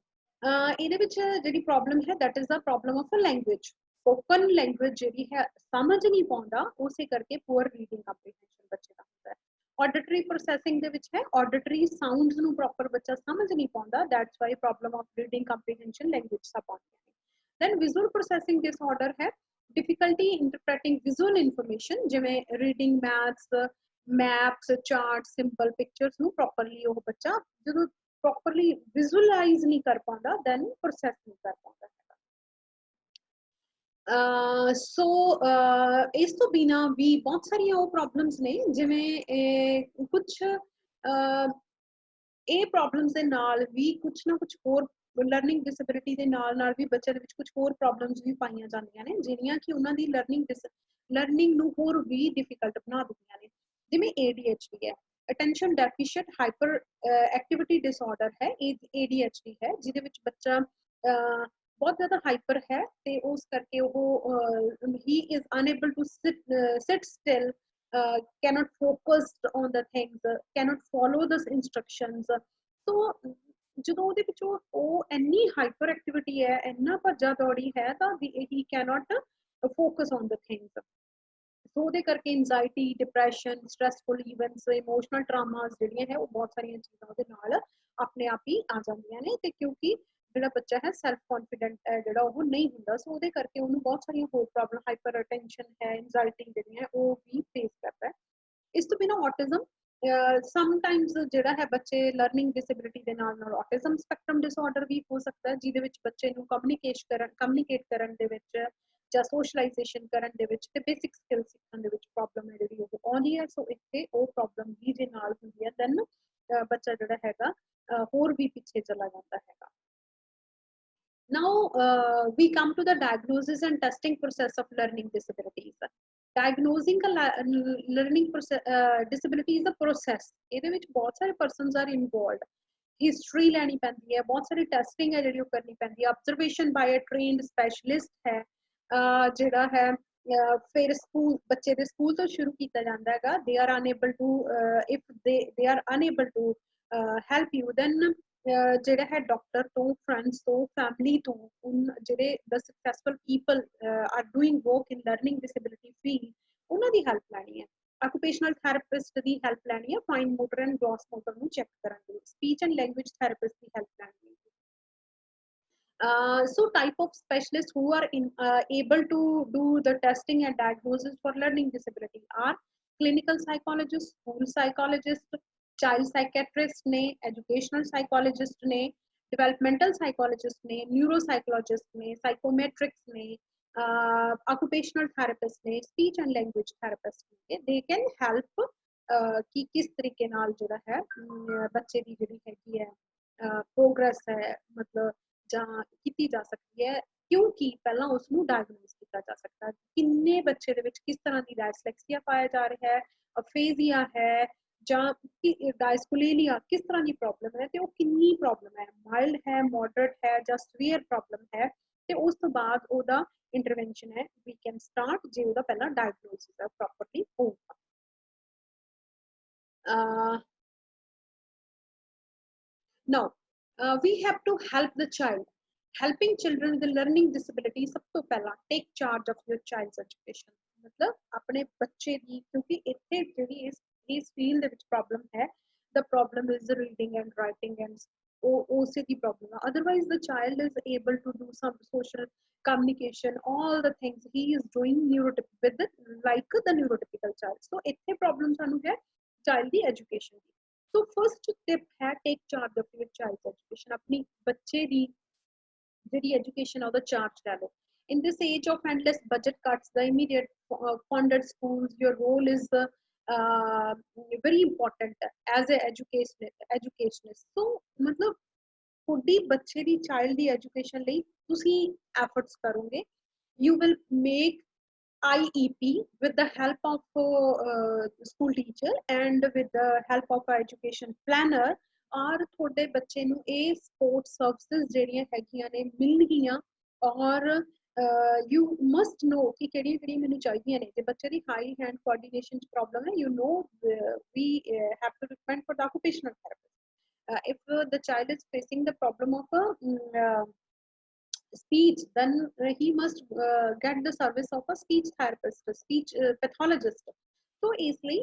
ਇਹਦੇ ਵਿੱਚ ਜਿਹੜੀ ਪ੍ਰੋਬਲਮ ਹੈ that is the problem of a language. Spoken language ਜਿਹੜੀ ਹੈ ਸਮਝ ਨਹੀਂ ਪਾਉਂਦਾ, ਉਸੇ ਕਰਕੇ ਪੂਅਰ ਰੀਡਿੰਗ ਕੰਪਰੀਹੈਂਸ਼ਨ ਬੱਚੇ ਦਾ ਹੁੰਦਾ ਹੈ। ਆਡਿਟਰੀ ਪ੍ਰੋਸੈਸਿੰਗ ਦੇ ਵਿੱਚ ਹੈ ਆਡਿਟਰੀ ਸਾਊਂਡਸ ਨੂੰ ਪ੍ਰੋਪਰ ਬੱਚਾ ਸਮਝ ਨਹੀਂ ਪਾਉਂਦਾ, that's why problem of reading comprehension language ਸਭ ਆਉਂਦੀਆਂ ਨੇ। ਦੈਨ ਵਿਜ਼ੂਅਲ ਪ੍ਰੋਸੈਸਿੰਗ ਡਿਸਆਰਡਰ ਹੈ डिफिकल्टी इंटरप्रेटिंग विजुअल इन्फॉर्मेशन, जिवें reading maths maps chart simple pictures ਨੂੰ ਪ੍ਰੋਪਰਲੀ ਉਹ ਬੱਚਾ ਜਦੋਂ ਪ੍ਰੋਪਰਲੀ ਵਿਜ਼ੂਅਲਾਈਜ਼ ਨਹੀਂ ਕਰ ਪਾਉਂਦਾ ਦੈਨ ਪ੍ਰੋਸੈਸ ਨਹੀਂ ਕਰ ਪਾਉਂਦਾ ਹੈਗਾ। ਸੋ ਇਸ ਤੋਂ ਬਿਨਾ ਵੀ ਬਹੁਤ ਸਾਰੀਆਂ ਉਹ ਪ੍ਰੋਬਲਮਸ ਨੇ ਜਿਵੇਂ ਕੁਝ ਇਹ ਪ੍ਰੋਬਲਮਸ ਦੇ ਨਾਲ ਵੀ ਕੁਝ ਨਾ ਕੁਝ ਹੋਰ ਲਰਨਿੰਗ ਡਿਸੇਬਿਲਿਟੀ ਦੇ ਨਾਲ ਵੀ ਬੱਚੇ ਦੇ ਵਿੱਚ ਕੁਝ ਹੋਰ ਪ੍ਰੋਬਲਮਸ ਵੀ ਪਾਈਆਂ ਜਾਂਦੀਆਂ ਨੇ ਜਿਹੜੀਆਂ ਕਿ ਉਹਨਾਂ ਦੀ ਲਰਨਿੰਗ ਨੂੰ ਹੋਰ ਵੀ ਡਿਫਿਕਲਟ ਬਣਾ ਦਿੰਦੀਆਂ ਨੇ। ਜਿਵੇਂ ADHD ਹੈ, ਅਟੈਂਸ਼ਨ ਡੈਫੀਸ਼ੀਐਂਟ ਹਾਈਪਰ ਐਕਟੀਵਿਟੀ ਡਿਸਆਰਡਰ ਹੈ, ADHD ਹੈ, ਜਿਹਦੇ ਵਿੱਚ ਬੱਚਾ ਬਹੁਤ ਜ਼ਿਆਦਾ ਹਾਈਪਰ ਹੈ ਤੇ ਉਸ ਕਰਕੇ ਉਹ ਹੀ is unable to sit still, cannot focus on the things, cannot follow the instructions। so ਜਦੋਂ ਉਹਦੇ ਵਿੱਚ ਉਹ ਇੰਨੀ ਹਾਈਪਰ ਐਕਟੀਵਿਟੀ ਹੈ, ਇੰਨਾ ਭੱਜਾ ਦੌੜੀ ਹੈ ਤਾਂ he cannot focus on the things। So ਉਹਦੇ ਕਰਕੇ anxiety, depression, stressful events, emotional traumas ਜਿਹੜੀਆਂ ਹੈ ਉਹ ਬਹੁਤ ਸਾਰੀਆਂ ਚੀਜ਼ਾਂ ਉਹਦੇ ਨਾਲ ਆਪਣੇ ਆਪ ਹੀ ਆ ਜਾਂਦੀਆਂ ਨੇ। ਤੇ ਕਿਉਂਕਿ ਜਿਹੜਾ ਬੱਚਾ ਹੈ ਸੈਲਫ ਕੌਨਫੀਡੈਂਟ ਹੈ ਜਿਹੜਾ ਉਹ ਨਹੀਂ ਹੁੰਦਾ, ਸੋ ਉਹਦੇ ਕਰਕੇ ਉਹਨੂੰ ਬਹੁਤ ਸਾਰੀਆਂ ਹੋਰ ਪ੍ਰੋਬਲਮ ਹਾਈਪਰ ਅਟੈਂਸ਼ਨ ਹੈ, ਐਂਜ਼ਾਈਟੀ ਜਿਹੜੀਆਂ ਉਹ ਵੀ ਫੇਸ ਕਰਦਾ ਹੈ। ਇਸ ਤੋਂ ਬਿਨਾਂ ਆਟਿਜ਼ਮ ਸਮਟਾਈਮਸ ਜਿਹੜਾ ਹੈ ਬੱਚੇ ਲਰਨਿੰਗ ਡਿਸੇਬਿਲਿਟੀ ਦੇ ਨਾਲ ਆਟਿਜ਼ਮ ਸਪੈਕਟਰਮ ਡਿਸਆਰਡਰ ਵੀ ਹੋ ਸਕਦਾ ਹੈ, ਜਿਹਦੇ ਵਿੱਚ ਬੱਚੇ ਨੂੰ ਕਮਿਊਨੀਕੇਟ ਕਰਨ ਦੇ ਵਿੱਚ ਜਾਂ ਸੋਸ਼ਲਾਈਜੇਸ਼ਨ ਕਰਨ ਦੇ ਵਿੱਚ ਤੇ ਬੇਸਿਕ ਸਕਿੱਲ ਸਿੱਖਣ ਦੇ ਵਿੱਚ ਪ੍ਰੋਬਲਮ ਹੈ ਜਿਹੜੀ ਉਹ ਆਉਂਦੀ ਹੈ। ਸੋ ਇੱਥੇ ਉਹ ਪ੍ਰੋਬਲਮ ਵੀ ਜੇ ਨਾਲ ਹੁੰਦੀ ਹੈ ਦੈਨ ਬੱਚਾ ਜਿਹੜਾ ਹੈਗਾ ਹੋਰ ਵੀ ਪਿੱਛੇ ਚਲਾ ਜਾਂਦਾ ਹੈਗਾ। Now we come to the diagnosis and testing process of learning disabilities। Diagnosing a learning disability is a process। ਇਹਦੇ ਵਿੱਚ ਬਹੁਤ ਸਾਰੇ persons are involved। ਹਿਸਟਰੀ ਲੈਣੀ ਪੈਂਦੀ ਹੈ, ਬਹੁਤ ਸਾਰੀ ਟੈਸਟਿੰਗ ਹੈ ਜਿਹੜੀ ਉਹ ਕਰਨੀ ਪੈਂਦੀ ਹੈ, ਆਬਜ਼ਰਵੇਸ਼ਨ ਬਾਈ ਅ ਟ੍ਰੇਨਡ ਸਪੈਸ਼ਲਿਸਟ ਹੈ ਜਿਹੜਾ ਹੈ। ਫਿਰ ਸਕੂਲ ਬੱਚੇ ਦੇ ਸਕੂਲ ਤੋਂ ਸ਼ੁਰੂ ਕੀਤਾ ਜਾਂਦਾ ਹੈਗਾ। they are unable to if they are unable to help you then ਜਿਹੜਾ ਹੈ ਡਾਕਟਰ ਤੋਂ, ਫਰੈਂਡਸ ਤੋਂ, ਫੈਮਿਲੀ ਤੋਂ ਜਿਹੜੇ the successful people are doing work in learning disability field ਉਹਨਾਂ ਦੀ ਹੈਲਪ ਲੈਣੀ ਹੈ। ਆਕੂਪੇਸ਼ਨਲ ਥੈਰੇਪਿਸਟ ਦੀ ਹੈਲਪ ਲੈਣੀ ਹੈ ਫਾਈਨ ਮੋਟਰ ਐਂਡ ਗ੍ਰॉस ਮੋਟਰ ਨੂੰ ਚੈੱਕ ਕਰਨ ਲਈ, speech and language therapist the help ਲੈਣੀ ਹੈ। So type of specialists who are able to do the testing and diagnosis for learning disability are clinical psychologist, school psychologist, child psychiatrist ने, educational psychologist ने, developmental psychologist ने, neuropsychologist ने, psychometrics ने, occupational therapist ने, speech and language therapist ने, they can help कि किस तरीके नाल जोड़ा है बच्चे दी जिहड़ी हैगी है प्रोग्रेस है मतलब ਜਾਂ ਕੀਤੀ ਜਾ ਸਕਦੀ ਹੈ, ਕਿਉਂਕਿ ਪਹਿਲਾਂ ਉਸ ਨੂੰ ਡਾਇਗਨੋਸ ਕੀਤਾ ਜਾ ਸਕਦਾ ਹੈ ਕਿੰਨੇ ਬੱਚੇ ਦੇ ਵਿੱਚ ਕਿਸ ਤਰ੍ਹਾਂ ਦੀ ਡਾਇਸਲੈਕਸੀਆ ਪਾਇਆ ਜਾ ਰਿਹਾ ਹੈ, ਅਫੇਜ਼ੀਆ ਹੈ ਜਾਂ ਡਾਇਸਕੁਲੇਲੀਆ ਕਿਸ ਤਰ੍ਹਾਂ ਦੀ ਪ੍ਰੋਬਲਮ ਹੈ ਤੇ ਉਹ ਕਿੰਨੀ ਪ੍ਰੋਬਲਮ ਹੈ, ਮਾਈਲਡ ਹੈ, ਮੋਡਰੇਟ ਹੈ ਜਾਂ ਸਵੀਅਰ ਪ੍ਰੋਬਲਮ ਹੈ ਤੇ ਉਸ ਤੋਂ ਬਾਅਦ ਉਹਦਾ ਇੰਟਰਵੈਂਸ਼ਨ ਹੈ ਵੀ ਕੈਨ ਸਟਾਰਟ ਜੇ ਉਹਦਾ ਪਹਿਲਾਂ ਡਾਇਗਨੋਸਿਸ ਪ੍ਰੋਪਰਲੀ ਹੋਊਗਾ। Now we have to help the child. Helping children with learning disability ਸਭ ਤੋਂ ਪਹਿਲਾਂ take charge of your child's education, ਮਤਲਬ ਆਪਣੇ ਬੱਚੇ ਦੀ, ਕਿਉਂਕਿ ਇੱਥੇ ਜਿਹੜੀ ਇਸ ਫੀਲਡ ਦੇ ਵਿੱਚ ਪ੍ਰੋਬਲਮ ਹੈ, the problem is reading and writing and ਉਸੇ ਦੀ ਪ੍ਰੋਬਲਮ ਹੈ, otherwise the child is able to do some social communication, all the things he is doing neurotypical like the neurotypical child. So ਇੱਥੇ problem ਸਾਨੂੰ ਹੈ child ਦੀ education ਦੀ। So first tip है take charge of your child's education, अपनी बच्चे दी ਜਿਹੜੀ education ਉਹਦਾ charge ਲੈ ਲਓ। In this age of endless budget cuts, the immediate funded schools, your role is very important as a educationist. So मतलब ਤੁਹਾਡੀ ਬੱਚੇ ਦੀ child ਦੀ education ਲਈ ਤੁਸੀਂ efforts ਕਰੋਗੇ, you will make IEP with the help of school teacher and with the help of education planner, और ਤੁਹਾਡੇ ਬੱਚੇ ਨੂੰ ਇਹ ਸਪੋਰਟ ਸਰਵਿਸਿਜ਼ ਜਿਹੜੀਆਂ ਹੈਗੀਆਂ ਨੇ ਮਿਲਣਗੀਆਂ, ਔਰ you must know ਕਿ ਕਿਹੜੀਆਂ ਕਿਹੜੀਆਂ ਮੈਨੂੰ ਚਾਹੀਦੀਆਂ ਨੇ। ਜੇ ਬੱਚੇ ਦੀ ਹਾਈ ਹੈਂਡ ਕੋਆਰਡੀਨੇਸ਼ਨ ਚ ਪ੍ਰੋਬਲਮ ਹੈ, you know we have to recommend for the occupational therapist. If the child is facing the problem of speech, then he must get the service of a speech therapist, a speech pathologist. So easily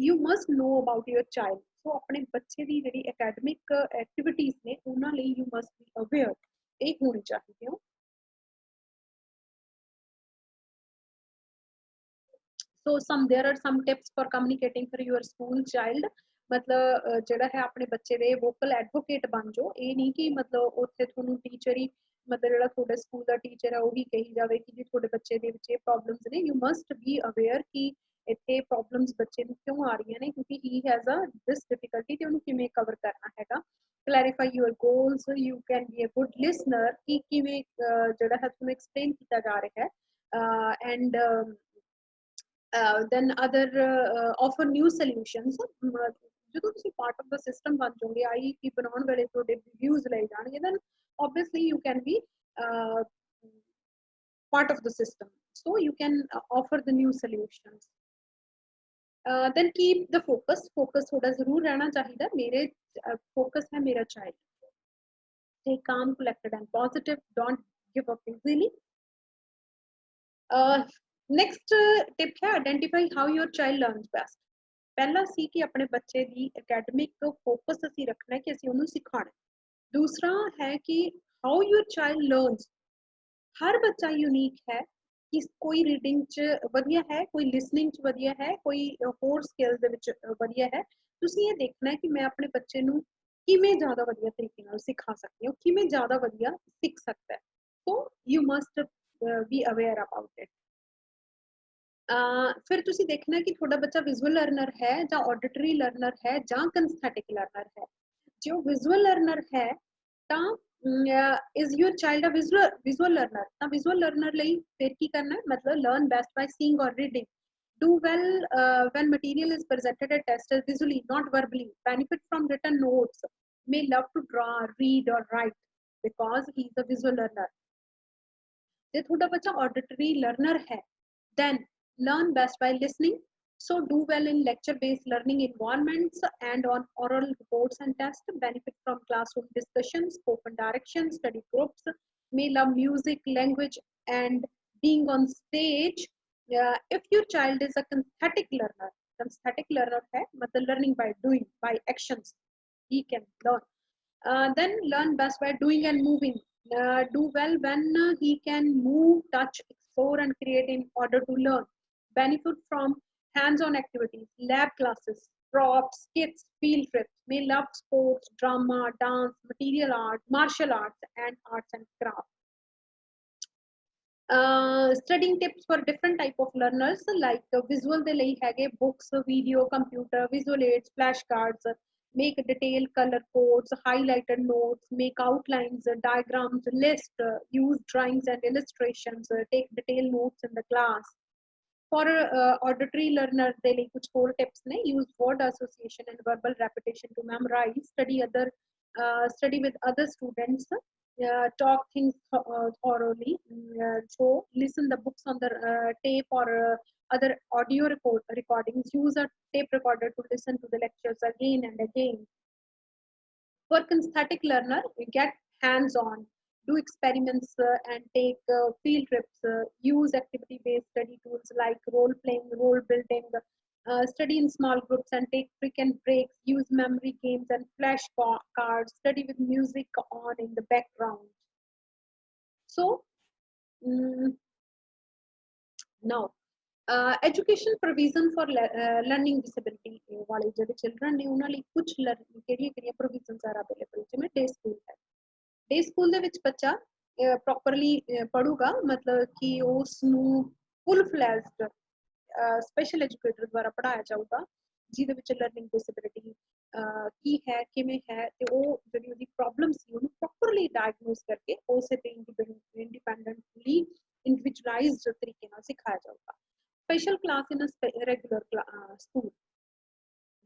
you must know about your child. So अपने बच्चे दी JD academic activities ने उन्हां ਲਈ you must be aware, ਇਹ ਹੋਣੀ ਚਾਹੀਦੀ ਹੈ। So there are some tips for communicating for your school child, मतलब ਜਿਹੜਾ ਹੈ ਆਪਣੇ ਬੱਚੇ ਦੇ ਵੋਕਲ ਐਡਵੋਕੇਟ ਬਣ ਜਾਓ। ਇਹ ਨਹੀਂ ਕਿ ਮਤਲਬ ਉੱਥੇ ਤੁਹਾਨੂੰ ਟੀਚਰ ਹੀ ਮਤਲਬ ਜਿਹੜਾ ਤੁਹਾਡੇ ਸਕੂਲ ਦਾ ਟੀਚਰ ਹੈ ਉਹੀ ਕਹੀ ਜਾਵੇ ਕਿ ਜੀ ਤੁਹਾਡੇ ਬੱਚੇ ਦੇ ਵਿੱਚ ਇਹ ਪ੍ਰੋਬਲਮਸ ਨੇ। ਯੂ ਮਸਟ ਬੀ ਅਵੇਅਰ ਕਿ ਇੱਥੇ ਪ੍ਰੋਬਲਮਸ ਬੱਚੇ ਨੂੰ ਕਿਉਂ ਆ ਰਹੀਆਂ ਨੇ, ਕਿਉਂਕਿ he has a this difficulty ਤੇ ਉਹਨੂੰ ਕਿਵੇਂ ਕਵਰ ਕਰਨਾ ਹੈਗਾ। clarify your goals, you can be a good listener ਕਿ ਕਿਵੇਂ ਜਿਹੜਾ ਹੈ ਤੁਹਾਨੂੰ ਐਕਸਪਲੇਨ ਕੀਤਾ ਜਾ ਰਿਹਾ ਹੈ, and then other offer new solutions. ਜਦੋਂ ਤੁਸੀਂ part of the system ਬਣ ਜਾਓਗੇ, IEP ਬਣਾਉਣ ਵੇਲੇ ਤੁਹਾਡੇ views ਲਏ ਜਾਣਗੇ, then obviously you can be part of the system, so you can offer the new solutions. Then keep the focus थोड़ा जरूर रहना चाहिए। मेरे focus है मेरा child. Stay calm, collected and positive, don't give up easily. Next tip है identify how your child learns best. पहला सी कि अपने बच्चे दी academic focus ਅਸੀਂ ਰੱਖਣਾ ਹੈ ਕਿ ਅਸੀਂ ਉਹਨੂੰ ਸਿਖਾਣਾ। दूसरा है कि how your child learns, हर बच्चा यूनिक है कि कोई रीडिंग च वधिया है, कोई लिसनिंग च वधिया है, कोई होर स्किल्स दे विच वधिया है। तुसीं ये देखना है कि मैं अपने बच्चे नूं किवें ज़्यादा वधिया तरीके नाल सिखा सकती हूँ, किवें ज़्यादा वधिया सीख सकता है। तो you must be aware about it. फिर तुसीं देखना है कि थोड़ा बच्चा विजुअल लर्नर है जां ऑडिटरी लर्नर है जां किनेस्थेटिक लर्नर है। जो विजुअल लर्नर है तां is your child a visual learner, ਤਾਂ visual learner ਲਈ ਫਿਰ ਕੀ ਕਰਨਾ ਹੈ, ਮਤਲਬ learn best by seeing or reading, do well when material is presented at test visually not verbally, benefit from written notes, may love to draw, read or write because he is a visual learner. ਜੇ ਤੁਹਾਡਾ ਬੱਚਾ auditory learner ਹੈ, then learn best by listening, so do well in lecture-based learning environments and on oral reports and tests, benefit from classroom discussions, spoken directions, study groups, may love music, language and being on stage, if your child is a kinesthetic learner है मतलब learning by doing, by actions, he can learn. Then learn best by doing and moving. Do well when he can move, touch, explore, and create in order to learn. Benefit from hands-on activities, lab classes, props, kits, field trips. May love sports, drama, dance, material art, martial arts, and arts and crafts. Studying tips for different type of learners like visual ਦੇ ਲਈ ਹੈਗੇ books, video, computer, visual aids, flashcards, make detailed color codes, highlighted notes, make outlines, diagrams, list, use drawings and illustrations, take detailed notes in the class. For auditory learner ਦੇ ਲਈ ਕੁਝ ਹੋਰ tips ਨੇ, use word association and verbal repetition to memorize, study with other students, talk things thoroughly, so listen the books on the tape or other audio recordings, use a tape recorder to listen to the lectures again and again. For kinesthetic learner, we get hands-on, do experiments and take field trips, use activity-based study tools like role-playing, role-building, study in small groups and take frequent breaks, use memory games and flashcards, study with music on in the background. So now education provision for learning disability वाले ਜਿਹੜੇ children ਨੇ ਉਹਨਾਂ ਲਈ ਕੁਝ ਕਿਹੜੀਆਂ provisions are available ਜਿਵੇਂ day school ਹੈ day school ਦੇ ਵਿੱਚ ਬੱਚਾ properly ਪੜੂਗਾ ਮਤਲਬ ਕਿ ਉਸ ਨੂੰ full fledged special educator ਦੁਆਰਾ ਪੜਾਇਆ ਜਾਊਗਾ ਜਿਹਦੇ ਵਿੱਚ learning disability ਕੀ ਹੈ ਕਿਵੇਂ ਹੈ ਤੇ ਉਹ ਜਿਹੜੀ ਉਹਦੀ ਪ੍ਰੋਬਲਮ ਸੀ ਉਹਨੂੰ ਪ੍ਰੋਪਰਲੀ ਡਾਇਗਨੋਸ ਕਰਕੇ ਉਸੇ ਤੇ ਇੰਡੀਪੈਂਡੈਂਟਲੀ ਇੰਡੀਵਿਜੂਅਲਾਈਜ਼ਡ ਤਰੀਕੇ ਨਾਲ ਸਿਖਾਇਆ ਜਾਊਗਾ special class in a regular school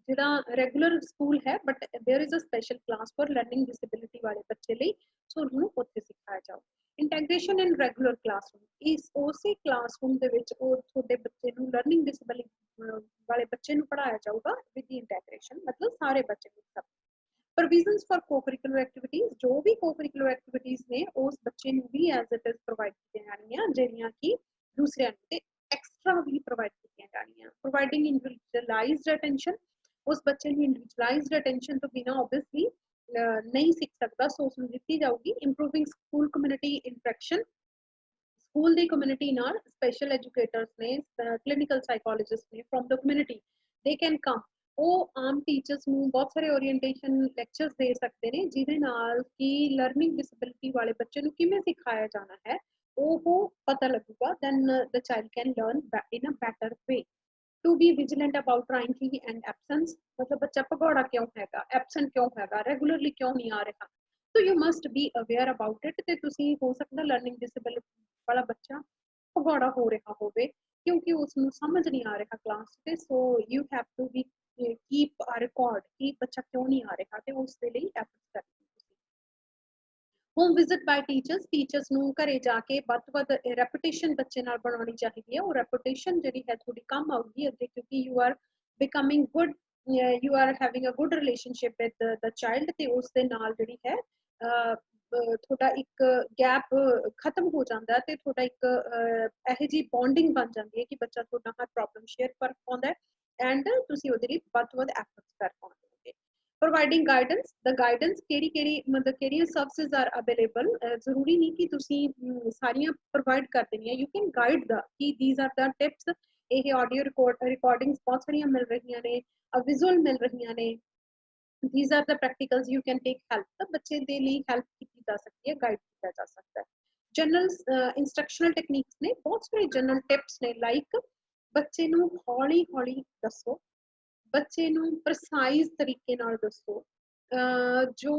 ਜਿਹੜਾ ਰੈਗੂਲਰ ਸਕੂਲ ਹੈ but there is a special class for learning disability ਵਾਲੇ ਬੱਚੇ ਲਈ ਸੋ ਉਹਨੂੰ ਉੱਥੇ ਸਿਖਾਇਆ ਜਾਊ ਇੰਟੈਗ੍ਰੇਸ਼ਨ ਇਨ ਰੈਗੂਲਰ ਕਲਾਸਰੂਮ ਇਸ ਉਸੇ ਕਲਾਸਰੂਮ ਦੇ ਵਿੱਚ ਉਹ ਤੁਹਾਡੇ ਬੱਚੇ ਨੂੰ ਲਰਨਿੰਗ ਡਿਸੇਬਿਲਿਟੀ ਵਾਲੇ ਬੱਚੇ ਨੂੰ ਪੜਾਇਆ ਜਾਊਗਾ ਵਿਦ ਦੀ ਇੰਟੈਗ੍ਰੇਸ਼ਨ ਮਤਲਬ ਸਾਰੇ ਬੱਚੇ ਨੂੰ ਸਭ provisions for co-curricular activities ਜੋ ਵੀ co-curricular activities ਨੇ ਉਸ ਬੱਚੇ ਨੂੰ ਵੀ as it is provide ਕੀਤੀਆਂ ਜਾਣਗੀਆਂ ਜਿਹੜੀਆਂ ਕਿ ਦੂਸਰਿਆਂ ਨੂੰ ਤੇ extra ਵੀ provide ਕੀਤੀਆਂ ਜਾਣਗੀਆਂ providing individualized attention ਉਸ ਬੱਚੇ ਨੂੰ ਇੰਡੀਵਿਜੂਅਲਾਈਜ਼ਡ ਅਟੈਂਸ਼ਨ ਤੋਂ ਬਿਨਾਂ ਆਬਵੀਅਸਲੀ ਨਹੀਂ ਸਿੱਖ ਸਕਦਾ ਸੋ ਉਸ ਨੂੰ ਦਿੱਤੀ ਜਾਊਗੀ improving school community interaction school ਦੀ ਕਮਿਊਨਿਟੀ ਨਾਲ ਸਪੈਸ਼ਲ ਐਜੂਕੇਟਰਸ ਨੇ ਕਲੀਨਿਕਲ ਸਾਈਕੋਲੋਜਿਸਟ ਨੇ from the community they can come ਉਹ ਆਮ ਟੀਚਰਸ ਨੂੰ ਬਹੁਤ ਸਾਰੇ ਓਰੀਐਂਟੇਸ਼ਨ ਲੈਕਚਰਸ ਦੇ ਸਕਦੇ ਨੇ ਜਿਹਦੇ ਨਾਲ ਕਿ ਲਰਨਿੰਗ ਡਿਸੇਬਿਲਿਟੀ ਵਾਲੇ ਬੱਚੇ ਨੂੰ ਕਿਵੇਂ ਸਿਖਾਇਆ ਜਾਣਾ ਹੈ ਉਹ ਪਤਾ ਲੱਗੂਗਾ then the child can learn in a better way to be vigilant about ranking and absence मतलब बच्चा भगौड़ा क्यों हैगा absent क्यों हैगा regularly क्यों नहीं आ रहा so you must be aware about it ते तुसी हो सकता learning disability वाला बच्चा भगौड़ा हो रहा होवे क्योंकि उसनु समझ नहीं आ रहा क्लास ते so you have to be keep a record कि बच्चा क्यों नहीं आ रहा ते उस दे लई efforts करनी होम विजिट बाय टीचर्स ਨੂੰ ਘਰੇ ਜਾ ਕੇ ਵੱਧ ਰੈਪੀਟੀਸ਼ਨ ਬੱਚੇ ਨਾਲ ਬਣਾਉਣੀ ਚਾਹੀਦੀ ਹੈ ਉਹ ਰੈਪੀਟੀਸ਼ਨ ਜਿਹੜੀ ਹੈ ਥੋੜੀ ਕਮ ਆਊਗੀ ਅੱਗੇ ਕਿਉਂਕਿ you are becoming good you are having a good relationship with the child ਤੇ ਉਸ ਦੇ ਨਾਲ ਜਿਹੜੀ ਹੈ ਤੁਹਾਡਾ ਇੱਕ ਗੈਪ ਖਤਮ ਹੋ ਜਾਂਦਾ ਤੇ ਤੁਹਾਡਾ ਇੱਕ ਇਹੋ ਜਿਹੀ ਬੌਂਡਿੰਗ ਬਣ ਜਾਂਦੀ ਹੈ ਕਿ ਬੱਚਾ ਤੁਹਾਡਾ ਹਰ ਪ੍ਰੋਬਲਮ ਸ਼ੇਅਰ ਕਰ ਪਾਉਂਦਾ ਹੈ ਐਂਡ ਤੁਸੀਂ ਉਹਦੇ ਲਈ ਵੱਧ ਐਫਰਟਸ ਕਰ ਪਾਉਂਦੇ ਹੋ providing guidance the guidance ਕਿਹੜੀ ਮਤਲਬ ਕਿਹੜੀਆਂ ਸਰਵਿਸਿਜ਼ ਆਰ ਅਵੇਲੇਬਲ ਜ਼ਰੂਰੀ ਨਹੀਂ ਕਿ ਤੁਸੀਂ ਸਾਰੀਆਂ ਪ੍ਰੋਵਾਈਡ ਕਰ ਦੇਣੀਆਂ ਯੂ ਕੈਨ ਗਾਈਡ ਦਾ ਕਿ ਥੀਸ ਆਰ ਦਾ ਟਿਪਸ ਇਹ ਆਡੀਓ ਰਿਕਾਰਡਿੰਗਸ ਬਹੁਤ ਸਾਰੀਆਂ ਮਿਲ ਰਹੀਆਂ ਨੇ ਵਿਜ਼ੂਅਲ ਮਿਲ ਰਹੀਆਂ ਨੇ these are the practicals you can take help ਤਾਂ ਬੱਚੇ ਦੇ ਲਈ ਹੈਲਪ ਕੀਤੀ ਜਾ ਸਕਦੀ ਹੈ ਗਾਈਡ ਕੀਤਾ ਜਾ ਸਕਦਾ ਹੈ ਜਨਰਲ ਇੰਸਟਰਕਸ਼ਨਲ ਟੈਕਨੀਕਸ ਨੇ ਬਹੁਤ ਸਾਰੇ ਜਨਰਲ ਟਿਪਸ ਨੇ ਲਾਈਕ ਬੱਚੇ ਨੂੰ ਹੌਲੀ ਹੌਲੀ ਦੱਸੋ ਬੱਚੇ ਨੂੰ ਪ੍ਰਸਾਈਜ਼ ਤਰੀਕੇ ਨਾਲ ਦੱਸੋ ਜੋ